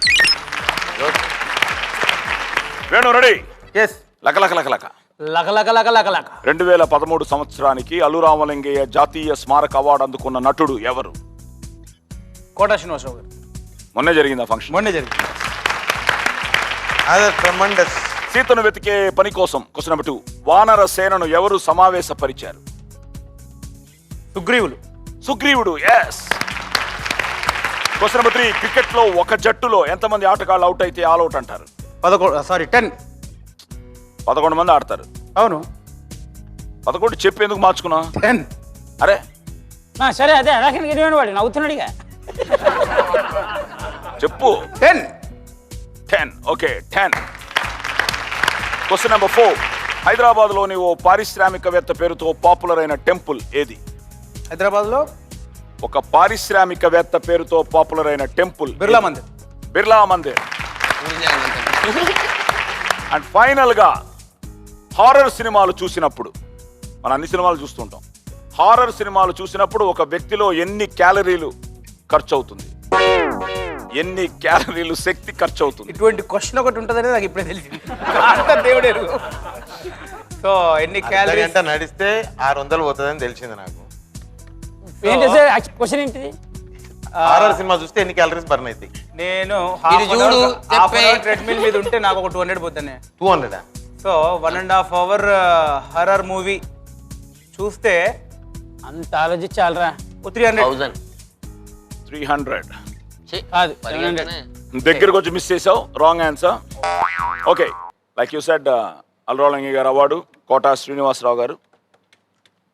వేణు రెడీ? ఎస్. లక లక లక లక లక లక లక లక లక 2013 సంవత్సరానికి అల్లు రామలింగయ్య జాతీయ స్మారక అవార్డు అందుకున్న నటుడు ఎవరు? కోట శ్రీనివాసరావు గారు. మొన్నే జరిగింది ఆ ఫంక్షన్. మొన్నే జరిగింది. సీతను వెతికే పని కోసం క్వశ్చన్ నెంబర్ 2, వానర సేనను ఎవరు సమావేశపరిచారు? సుగ్రీవుడు, ఎస్. క్వశ్చన్ నెంబర్ 3, క్రికెట్ లో ఒక జట్టులో ఎంతమంది ఆటగాళ్ళు అవుట్ అయితే ఆల్ అవుట్ అంటారు? 10. 11 మంది ఆడతారు. అవును. 11 చెప్పి ఎందుకు మార్చుకున్నా? 10. అరే సరే, అదే అలాగే వాడు నవ్వుతున్నాడుగా. చెప్పు. 10. ఓకే, 10. క్వశ్చన్ నెంబర్ 4, హైదరాబాద్ లోని ఓ పారిశ్రామికవేత్త పేరుతో పాపులర్ అయిన టెంపుల్ ఏది? హైదరాబాద్ లో ఒక పారిశ్రామికవేత్త పేరుతో పాపులర్ అయిన temple Birla Mandir. And final గా హారర్ సినిమాలు చూసినప్పుడు, మనం అన్ని సినిమాలు చూస్తుంటాం, హారర్ సినిమాలు చూసినప్పుడు ఒక వ్యక్తిలో ఎన్ని క్యాలరీలు ఖర్చు అవుతుంది? ఎన్ని క్యాలరీలు శక్తి ఖర్చు అవుతుంది? ఇటువంటి క్వశ్చన్ ఒకటి ఉంటుంది నాకు ఇప్పుడే తెలిసింది. దేవుడే. సో ఎన్ని క్యాలరీస్ నడిస్తే 600 పోతుందని తెలిసింది నాకు. క్వశ్చన్ ఏంటిది? హారర్ సినిమా చూస్తే ఎన్ని క్యాలరీస్ బర్న్ అవుతాయి? నేను ట్రెడ్మిల్ మీద ఉంటే నాకు ఒక 200 పోతానే. 200? సో 1.5 hour హర్రర్ మూవీ చూస్తే అంత ఆలోచించాలరా. 300. కాదు, దగ్గరకు వచ్చి మిస్ చేసావు. Wrong answer. Okay, like you said, Allu Ramalingaiah గారు అవార్డు, కోట శ్రీనివాసరావు గారు,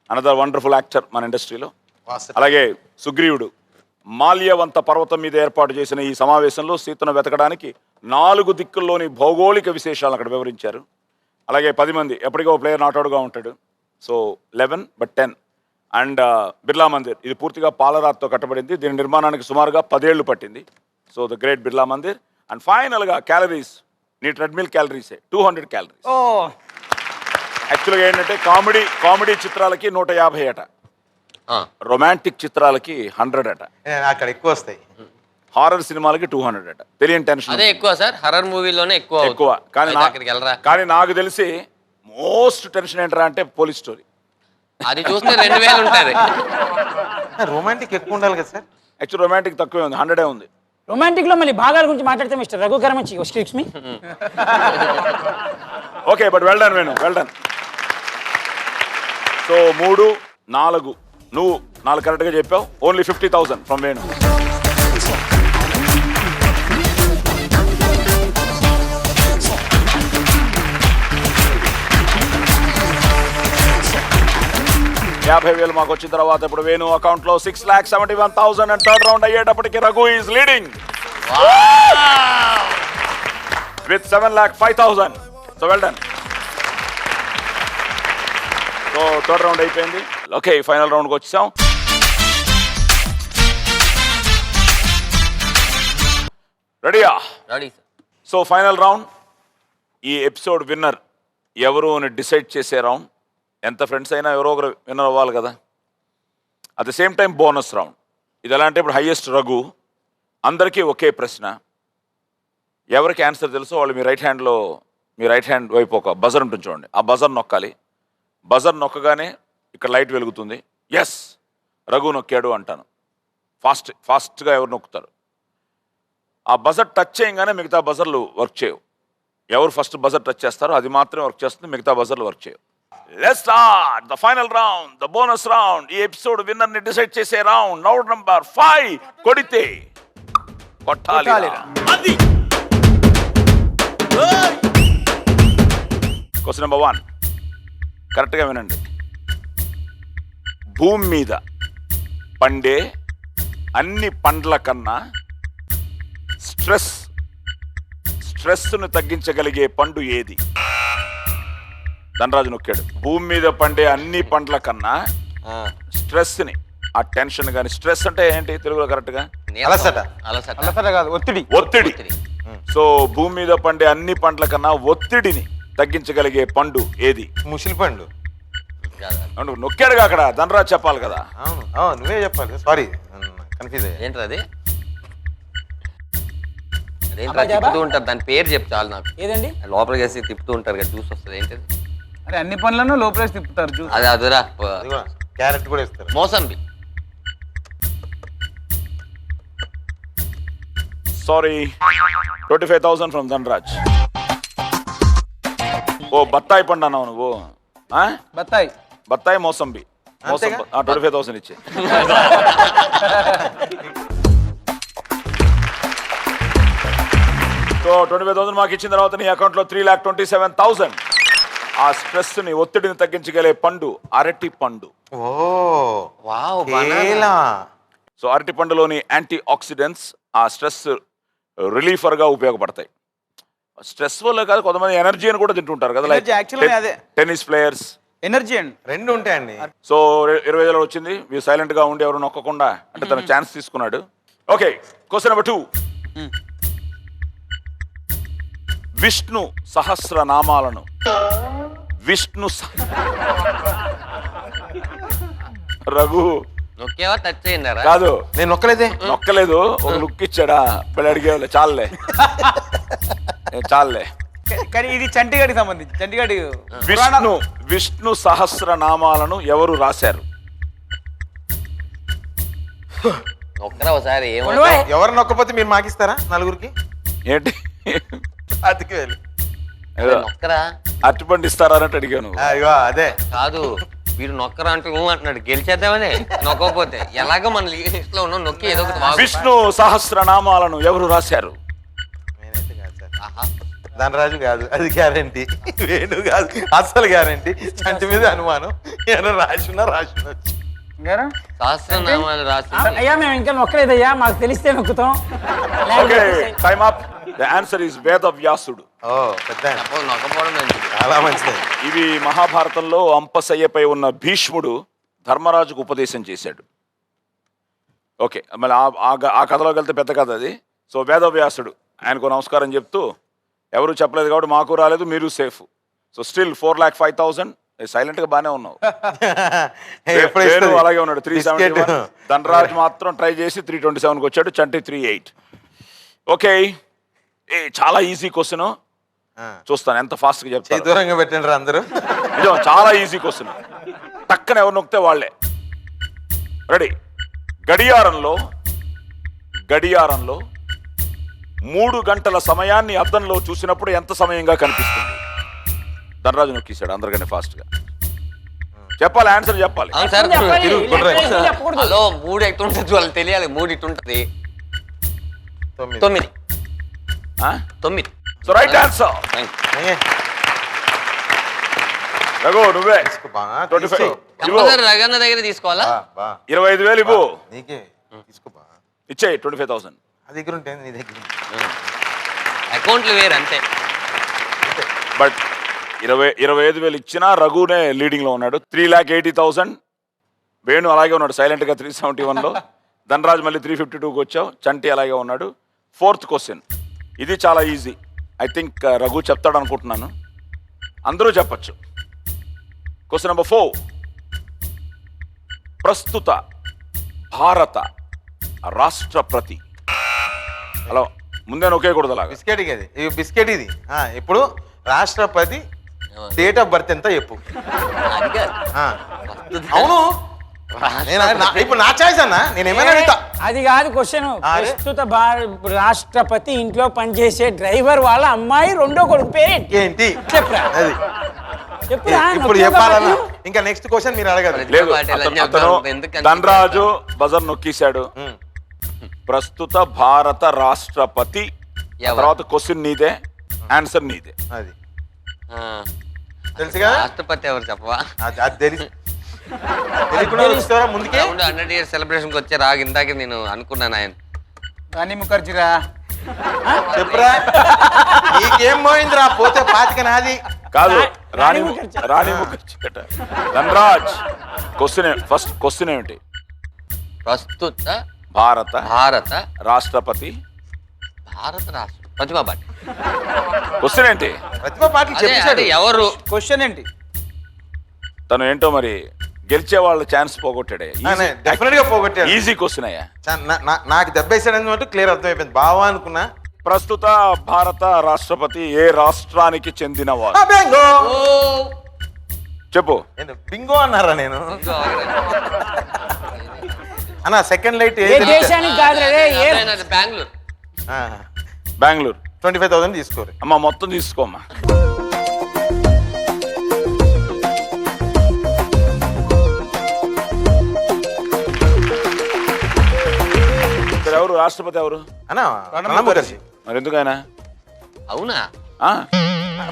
అనదర్ వండర్ఫుల్ యాక్టర్ మన ఇండస్ట్రీలో. అలాగే సుగ్రీవుడు మాల్యవంత పర్వతం మీద ఏర్పాటు చేసిన ఈ సమావేశంలో సీతను వెతకడానికి 4 దిక్కుల్లోని భౌగోళిక విశేషాలను అక్కడ వివరించారు. అలాగే 10 మంది, ఎప్పటికో ప్లేయర్ నాట్అవుట్గా ఉంటాడు. So 11 but 10. And Birla Mandir, ఇది పూర్తిగా పాలరాతితో కట్టబడింది. దీని నిర్మాణానికి సుమారుగా 10 ఏళ్లు పట్టింది. So the great Birla Mandir. And ఫైనల్గా క్యాలరీస్, నీ ట్రెడ్మిల్ క్యాలరీసే 200 క్యాలరీస్. యాక్చువల్గా ఏంటంటే కామెడీ చిత్రాలకి 150 అట, రొమాంటిక్ చిత్రాలకి 100 అట, అక్కడ ఎక్కువ వస్తాయి. హారర్ సినిమాలకి 200 అట. తెలియని టెన్షన్. అదే ఎక్కువ సార్, హర్రర్ మూవీలోనే ఎక్కువ. కానీ నాకు తెలిసి మోస్ట్ టెన్షన్ ఏంటరా అంటే పోలీస్ స్టోరీ. అది చూస్తే 2000 ఉంటుంది. రొమాంటిక్ ఎక్కువ ఉండాలి కదా సార్? యాక్చువల్ రొమాంటిక్ తక్కువే ఉంది, 100 ఉంది. రొమాంటిక్ లో మళ్ళీ భాగాల గురించి మాట్లాడితే mister Raghu Karamanchi excuse me. Okay, but well done Venu, well done. So 3, 4, నువ్వు 4 కరెక్ట్గా చెప్పావు. Only 50,000 from Venu. $50,000 మాకు వచ్చిన తర్వాత ఇప్పుడు వేణు అకౌంట్ లో 6,71,000. అండ్ థర్డ్ రౌండ్ అయ్యేటప్పటికి Raghu is leading with 7,05,000. So well done. So third round అయిపోయింది. ఓకే, ఫైనల్ రౌండ్కి వచ్చాం. రెడీయా? Ready sir. So final round, ఈ ఎపిసోడ్ విన్నర్ ఎవరు అని డిసైడ్ చేసే రౌండ్. ఎంత ఫ్రెండ్స్ అయినా ఎవరో ఒకరు విన్నర్ అవ్వాలి కదా. At the same time bonus round. ఇది ఎలా అంటే ఇప్పుడు హైయెస్ట్ రఘు, అందరికీ ఒకే ప్రశ్న. ఎవరికి ఆన్సర్ తెలుసో వాళ్ళు మీ రైట్ హ్యాండ్ వైపు ఒక బజర్ ఉంటుంది చూడండి, ఆ బజర్ నొక్కాలి. బజర్ నొక్కగానే ఇక్కడ లైట్ వెలుగుతుంది. ఎస్ రఘు నొక్కాడు అంటాను. ఫాస్ట్గా ఎవరు నొక్కుతారు? ఆ బజర్ టచ్ చేయగానే మిగతా బజర్లు వర్క్ చేయవు. ఎవరు ఫస్ట్ బజర్ టచ్ చేస్తారో అది మాత్రమే వర్క్ చేస్తుంది, మిగతా బజర్లు వర్క్ చేయవు. Let's start the final round, the bonus round. ఈ ఎపిసోడ్ విన్నర్ ని డిసైడ్ చేసే రౌండ్. రౌండ్ నంబర్ 5 కొడితే కొట్టాలి. అది క్వశ్చన్ నెంబర్ 1 కరెక్ట్గా వినండి. భూమి మీద పండే అన్ని పండ్ల కన్నా స్ట్రెస్ను తగ్గించగలిగే పండు ఏది? ధనరాజు నొక్కాడు. భూమి మీద పండే అన్ని పండ్ల కన్నా స్ట్రెస్ని, ఆ టెన్షన్ కానీ, స్ట్రెస్ అంటే ఏంటి తెలుగులో కరెక్ట్గా? అలసట. అలసట కాదు, ఒత్తిడి. సో భూమి మీద పండే అన్ని పండ్ల కన్నా ఒత్తిడిని తగ్గించగలిగే పండు ఏది? ముసిలి పండు. నువ్వు నొక్కాడుగా అక్కడ, ధనరాజు చెప్పాలి కదా. అవును నువ్వే చెప్పాలి. సారీ కన్ఫ్యూజ్ అయ్యా. ఏంటది అది? అదేంట్రా తిప్పుతూ ఉంటారు, దాని పేరు చెప్పు చాలు నాకు. ఏదండి? లోపలికి వేసి తిప్పుతూ ఉంటారు కదా, జ్యూస్ వస్తుంది. ఏంటది? అరే అన్ని పనులను లోపలేసి తిప్పుతారు జ్యూస్. అదే అదురా క్యారెట్ కూడా ఇస్తారు. మోసంబి. Sorry, 25,000 from Dhanraj. ఓ బత్తాయి పండు అన్నావు నువ్వు. బత్తాయి మోసంబి. 25,000 ఇచ్చే. సో 25,000 మాకు ఇచ్చిన తర్వాత నీ అకౌంట్లో 3,27,000. ఆ స్ట్రెస్ ని, ఒత్తిడిని తగ్గించగలిగే పండు అరటి పండు. సో అరటి పండులోని యాంటీ ఆక్సిడెంట్స్ ఆ స్ట్రెస్ రిలీఫర్ గా ఉపయోగపడతాయి. స్ట్రెస్ వల్ల కాదు, కొంతమంది ఎనర్జీ అని కూడా తింటుంటారు కదా, లైక్ టెన్నిస్ ప్లేయర్స్. ఎనర్జీ అండి, రెండు ఉంటాయండి. సో 20,000 వచ్చింది. మీరు సైలెంట్ గా ఉండి ఎవరు నొక్కకుండా, అంటే తన ఛాన్స్ తీసుకున్నాడు. Okay, question number 2. విష్ణు సహస్రనామాలను రఘు నొక్కేవా? టచ్ చేయండి. కాదు, నేను నొక్కలేదు. ఒక లుక్ ఇచ్చాడా, ఇప్పుడు అడిగేవాళ్ళే. చాలే. కానీ ఇది చంటిగాడికి సంబంధించి. చంటిగాడి విష్ణు సహస్రనామాలను ఎవరు రాశారు? నొక్కరా ఒకసారి. ఎవరు నొక్కపోతే మీరు మాకిస్తారా నలుగురికి? ఏంటి అతికి వెళ్ళి నొక్కరా అరటిపండు ఇస్తారా అన్నట్టు అడిగాను. అదే కాదు, వీడు నొక్కరా అంటే అంటున్నాడు. గెలిచేద్దామని నొక్కకపోతే ఎలాగో మన లిస్ట్ లో ఉన్నాం, నొక్కి ఏదో ఒకటి. విష్ణు సహస్రనామాలను ఎవరు రాశారు? ధనరాజు కాదు, అది గ్యారంటీ. వేణు కాదు, అస్సలు గ్యారంటీ. చంటి మీద అనుమానం. ఏమైనా రాసిన సహస్రనామాలు రాసి. అయ్యా మేము ఇంకా నొక్కలేదయ్యా, మాకు తెలిస్తే నొక్కుతాం. Okay, time up. The answer is Vedavyasudu. నొక్కపోవడం చాలా మంచిది. ఇవి మహాభారతంలో అంపశయ్యపై ఉన్న భీష్ముడు ధర్మరాజుకు ఉపదేశం చేశాడు. ఓకే, మళ్ళీ ఆ కథలోకి వెళ్తే పెద్ద కథ అది. సో వేదవ్యాసుడు ఆయనకు నమస్కారం చెప్తూ, ఎవరు చెప్పలేదు కాబట్టి మాకు రాలేదు, మీరు సేఫ్. So still 4,05,000. సైలెంట్ గా బానే ఉన్నావు. అలాగే ఉన్నాడు 371. ధనరాజ్ మాత్రం ట్రై చేసి 327కి వచ్చాడు. చంటి 38. ఓకే, చాలా ఈజీ క్వశ్చన్. చూస్తాను ఎంత ఫాస్ట్ గా చెప్తాను. దూరంగా పెట్టండి అందరూ. నిజం, చాలా ఈజీ క్వశ్చన్. టక్కన ఎవరు నొక్కితే వాళ్ళే. రెడీ. గడియారంలో 3 గంటల సమయాన్ని అద్దంలో చూసినప్పుడు ఎంత సమయంగా కనిపిస్తుంది? ధనరాజు నొక్కిసాడు అందరికన్నా ఫాస్ట్ గా. చెప్పాలి, ఆన్సర్ చెప్పాలి. హలో, 3 ఎట్టుంటది వాళ్ళు తెలియాలి. 3 ఇట్టుంటది. 9. So right answer. రఘు నువ్వే. రగన్న దగ్గర తీసుకోవాలా? 25,000 ఇవ్వు. నీకే తీసుకోపా. ఇచ్చేయి 25,000. అది దగ్గర ఉంటే నీ దగ్గర. అకౌంట్లు వేరు అంతే. బట్ 25,000 ఇచ్చినా రఘునే లీడింగ్ లో ఉన్నాడు. 3,80,000. వేణు అలాగే ఉన్నాడు సైలెంట్ గా 371లో. ధనరాజ్ మళ్ళీ 352కి వచ్చావు. చంటి అలాగే ఉన్నాడు. 4th question. ఇది చాలా ఈజీ. ఐ థింక్ రఘు చెప్తాడు అనుకుంటున్నాను. అందరూ చెప్పచ్చు. Question number 4. ప్రస్తుత భారత రాష్ట్రపతి. హలో, ముందే ఒకేకూడదు అలాగా. బిస్కెట్ ఇది. బిస్కెట్ ఇది. ఇప్పుడు రాష్ట్రపతి డేట్ ఆఫ్ బర్త్ ఎంత చెప్పు. అది కాదు. ఆ. అవును ఇప్పుడు నా చాయిస్ అన్నా, నేను ఏమైనా అడుగుతా. అది కాదు క్వశ్చన్. అరే. ప్రస్తుత రాష్ట్రపతి ఇంట్లో పనిచేసే డ్రైవర్ వాళ్ళ అమ్మాయి రెండో కొడుకు పేరేంటి? ఏంటి చెప్పురా. అది చెప్పురా. ఇప్పుడు చెప్పాలన్నా. ఇంకా నెక్స్ట్ క్వశ్చన్ మీరు అడగదు. లేదు పాటిల్ అని అతను చెప్తాను. ఎందుకని? ధనరాజు బజర్ నొక్కేశాడు. ప్రస్తుత భారత రాష్ట్రపతి. ఎవరు? తర్వాత క్వశ్చన్ నీదే, ఆన్సర్ నీదే. అది ఆ, తెలుసు కదా, రాష్ట్రపతి ఎవరు చెప్పవా? అది తెలుసు. తెలియకుండా వస్తారా ముందుకే. 100 years celebration కి వచ్చే రాగు ఇందాక నేను అనుకున్నాను ఆయన. రాణి ముఖర్జీరా. చెప్పురా. నీకేం పోయిందిరా, పోతే పాతిక నాది. కాదు రాణి రాణి ముఖర్జీ అట. ధనరాజ్ ఫస్ట్ క్వశ్చన్ ఏమిటి? ప్రస్తుత భారత భారత రాష్ట్రపతి. రాష్ట్ర ప్రతిభా పాటిల్. క్వశ్చన్ ఏంటి? ప్రతిభా పాటిల్ అదే చెప్పేశాడు. అదే ఎవరు? క్వశ్చన్ ఏంటి? తను ఏంటో మరి గెలిచే వాళ్ళ ఛాన్స్ పోగొట్టాడే. డెఫినెట్ గా పోగొట్టాడు. ఈజీ క్వశ్చన్ అయ్యా. నాకు దెబ్బేసాడని క్లియర్ అర్థమైపోయింది. బావా అనుకున్నా. ప్రస్తుత భారత రాష్ట్రపతి ఏ రాష్ట్రానికి చెందినవారు? బింగో ఓ, చెప్పు. బింగో అన్నారా నేను ఇంకో ఆగరా. అన్న సెకండ్ లైట్ ఏ దేశానికి కాదురా రే, ఏ అది బెంగళూరు. బెంగళూరు. 25,000 తీసుకోరు. అమ్మా మొత్తం తీసుకోమ్మా. ఇక్కడ ఎవరు రాష్ట్రపతి ఎవరు? అన్న ప్రణబ్ ముఖర్జీ. మరి ఎందుకైనా అవునా?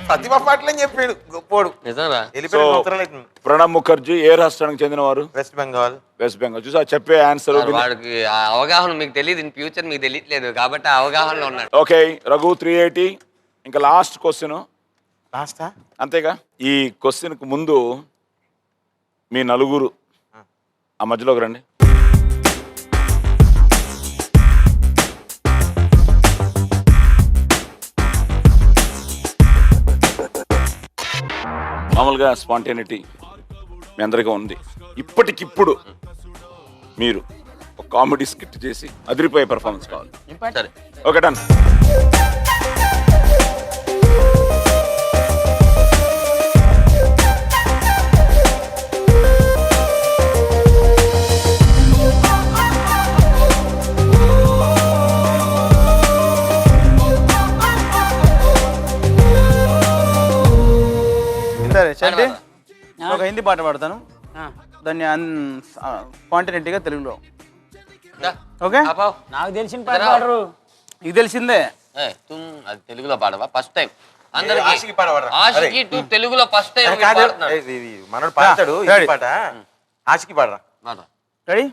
ప్రతిభా పాటిల్ అని చెప్పాడు గొప్పోడు. నిజంరా? వెళ్ళిపోయిన సంవత్సరాలు అవుతుంది. ప్రణబ్ ముఖర్జీ ఏ రాష్ట్రానికి చెందినవారు? వెస్ట్ బెంగాల్. వెస్ట్ బెంగాల్. చూసా చెప్పే ఆన్సర్. వాడికి ఆ అవగాహన మీకు తెలియదు, ఇన్ ఫ్యూచర్ మీకు తెలియట్లేదు కాబట్టి ఆ అవగాహనలో ఉన్నాడు. ఓకే రఘు 380. ఇంకా లాస్ట్ క్వశ్చన్. లాస్టా? అంతేగా. ఈ క్వశ్చన్కి ముందు మీ నలుగురు ఆ మధ్యలోకి రండి. మామూలుగా స్పాంటేనిటీ మీ అందరికీ ఉంది. ఇప్పటికిప్పుడు మీరు ఒక కామెడీ స్కిట్ చేసి అదిరిపోయే పెర్ఫార్మెన్స్ కావాలి. సరే, ఓకే డన్. సరే చంటి, ఒక హిందీ పాట పాడతాను. దాన్ని కాంటినెంట్గా తెలుగులో. దా. ఓకే, ఆపావ్. నాకు తెలిసిన పాట పాడరు. ఇది తెలిసిందే. తుమ్ అది తెలుగులో పాడవా? ఫస్ట్ టైం ఆషికి అందరికి పాడవాడురా. ఆషికి 2 తెలుగులో ఫస్ట్ టైం కాదు మనోడు పాడతాడు. ఈ Ready. పాట ఆషికి పాడరా. రెడీ?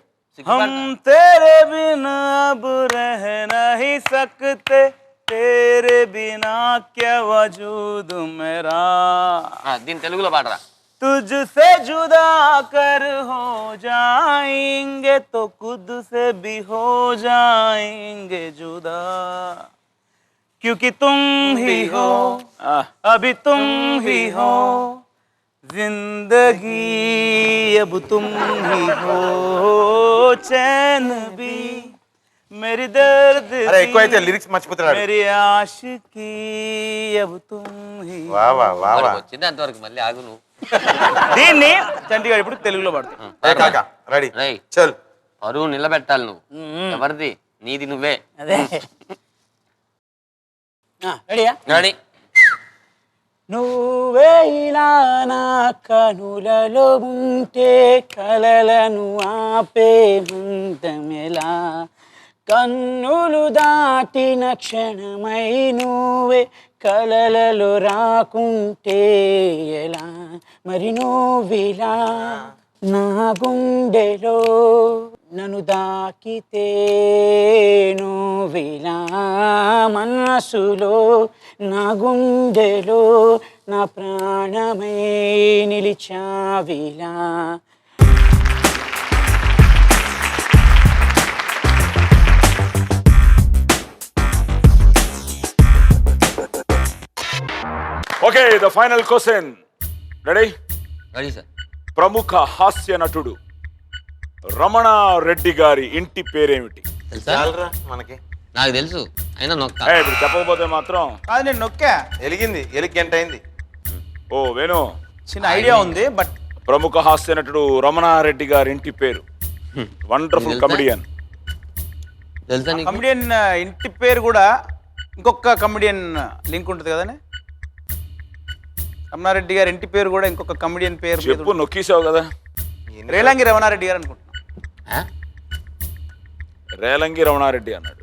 हम तेरे बिना अब रह नहीं सकते, तेरे बिना क्या वजूद मेरा, దీని తెలుగులో పాడరా. तुझसे जुदा कर हो जाएंगे तो खुद से भी हो जाएंगे जुदा, क्योंकि तुम ही हो, अभी तुम ही हो, जिंदगी अब तुम ही हो, चैन भी मेरी दर्द అరే ఎక్కువైతే లిరిక్స్ మర్చిపోతున్నాడు. मेरी आशिकी अब तुम ही. వా వా వా వా. వచ్చింది అంతవరకు, మళ్ళీ ఆగు నువ్వు. దీన్ని చంటిగాడు ఇప్పుడు తెలుగులో పాడతాం. కాకా రెడీ రేయ్, చల్. పరువు నిలబెట్టాలి నువ్వు. ఎవరిది? నీది నువ్వే. అదే రెడీయా? రెడీ. నువ్వే ఇలా నా కనులలో ఉంటే కలలను ఆపే మందమెలా, కన్నులు దాటిన క్షణమై నువ్వే కలలలో రాకుంటే ఎలా, మరి నువ్విలా నా గుండెలో నన్ను దాకితే, నువ్విలా మనసులో నా గుండెలో నా ప్రాణమై నిలిచావిలా. Okay the final question. Ready? Ready sir. ప్రముఖ హాస్య నటుడు రమణ రెడ్డి గారి ఇంటి పేరేమిటి? తెలుసా? చాలరా మనకి. నాకు తెలుసు, అయినా నొక్క. ఇప్పుడు చెప్పకపోతే మాత్రం అది నేను నొక్కా. ఎలిగింది, ఎలిగి గంట అయింది. ఓ వేణు, చిన్న ఐడియా ఉంది బట్ ప్రముఖ హాస్య నటుడు రమణారెడ్డి గారి ఇంటి పేరు. వండర్ఫుల్ తెలుసా? కమెడియన్. తెలుసా నీకు? కమెడియన్ ఇంటి పేరు కూడా ఇంకొక కమెడియన్ లింక్ ఉంటుంది కదండి. రమణారెడ్డి గారి ఇంటి పేరు కూడా ఇంకొక కమెడియన్ పేరు మీద చెప్పు, నొక్కేసావు కదా. ఉంటుంది. రేలంగి రమణారెడ్డి గారు అనుకుంటున్నాను. ఆ? రేలంగి రమణారెడ్డి అన్నాడు.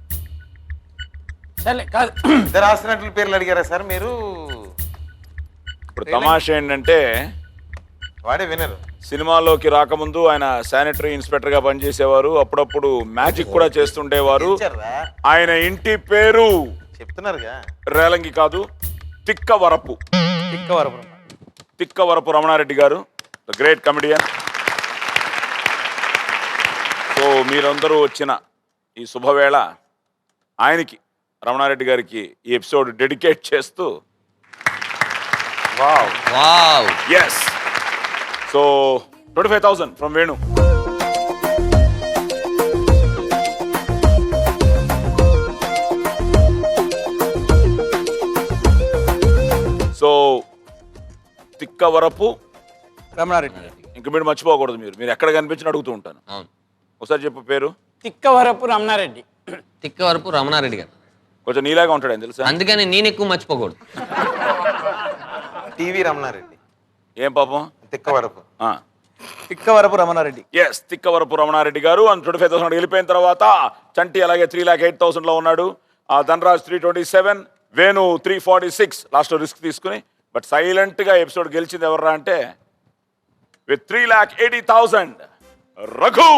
సరే కాదు, ఇద్దరు రాసినట్లు పేర్లు అడిగారా సార్ మీరు? ఇప్పుడు తమాషా ఏంటంటే వాడే వినరు. సినిమాలోకి రాకముందు ఆయన శానిటరీ ఇన్స్పెక్టర్ గా పనిచేసేవారు. అప్పుడప్పుడు మ్యాజిక్ కూడా చేస్తుండేవారు. ఇచ్చారా? ఆయన ఇంటి పేరు చెప్తున్నారుగా. రేలంగి కాదు, తిక్కవరపు. తిక్కవరపు రమణారెడ్డి గారు, ద గ్రేట్ కమెడియన్. సో మీరందరూ వచ్చిన ఈ శుభవేళ ఆయనకి, రమణారెడ్డి గారికి ఈ ఎపిసోడ్ డెడికేట్ చేస్తూ wow. Wow. Yes. So 25,000 from Venu. So Tikkavarapu Ramana Reddy. ఇంక మీరు మర్చిపోకూడదు. మీరు ఎక్కడ కనిపించిన అడుగుతూ ఉంటాను. అవును. ఒకసారి చెప్పు పేరు. తిక్కవరపు రమణారెడ్డి. తిక్కవరపు రమణారెడ్డి గారు. కొంచెం నీలాగా ఉంటాడు ఆయన తెలుసా. అందుకని నేను ఎక్కువ మర్చిపోకూడదు. టీవీ రమణారెడ్డి. ఏం పాపం. తిక్కవరపు. తిక్కవరపు రమణారెడ్డి. ఎస్, తిక్కవరపు రమణారెడ్డి గారు. అండ్ 25,000 వెళ్ళిపోయిన తర్వాత చంటి అలాగే 3,08,000 లో ఉన్నాడు. ధనరాజ్ 327, వేణు 346 లాస్ట్ లో రిస్క్ తీసుకుని. బట్ సైలెంట్ గా ఎపిసోడ్ గెలిచింది ఎవర్రా అంటే విత్ 3,80,000 రఘు.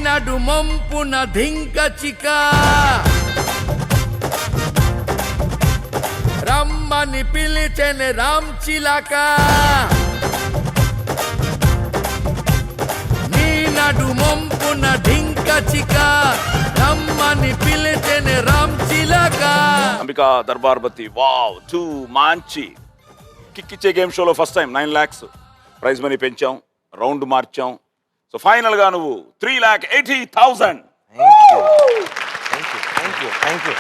నడు మంపున ధింక చిక రమ్మని పిలిచెని రామ్ చిలక నీ నడు మంపున ధింక చిక రమ్మని పిలిచెని రామ్ చిలక. అంబికా దర్బార్బతి వావ్ 2 మంచి కిక్ ఇచ్చే గేమ్ షోలో first time 9 lakhs prize money పెంచాం, రౌండ్ మార్చాం. సో ఫైనల్ గా నువ్వు 3,80,000. Thank you.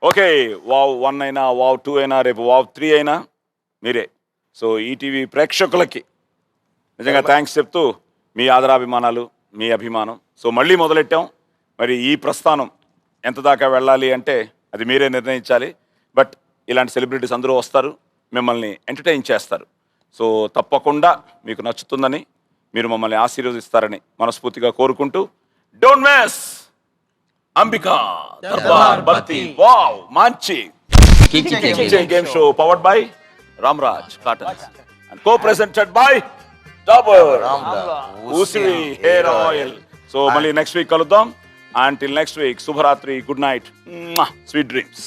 ఓకే, వావ్ 1 అయినా, వావ్ 2 అయినా, రేపు వావ్ 3 అయినా మీరే. సో ఈటీవీ ప్రేక్షకులకి నిజంగా థ్యాంక్స్ చెప్తూ, మీ ఆదరాభిమానాలు, మీ అభిమానం. సో మళ్ళీ మొదలెట్టాం. మరి ఈ ప్రస్థానం ఎంత దాకా వెళ్ళాలి అంటే అది మీరే నిర్ణయించాలి. బట్ ఇలాంటి సెలబ్రిటీస్ అందరూ వస్తారు, మిమ్మల్ని ఎంటర్టైన్ చేస్తారు. సో తప్పకుండా మీకు నచ్చుతుందని, మీరు మమ్మల్ని ఆశీర్వదిస్తారని మనస్ఫూర్తిగా కోరుకుంటూ, don't miss Ambika Darbarbathi wow మంచి game show powered by Ramraj cottons and copresented by Dabur ఉసిరి హెయిర్ ఆయిల్. సో మళ్ళీ నెక్స్ట్ వీక్ కలుద్దాం. Until next week, శుభరాత్రి, గుడ్ నైట్, స్వీట్ డ్రీమ్స్.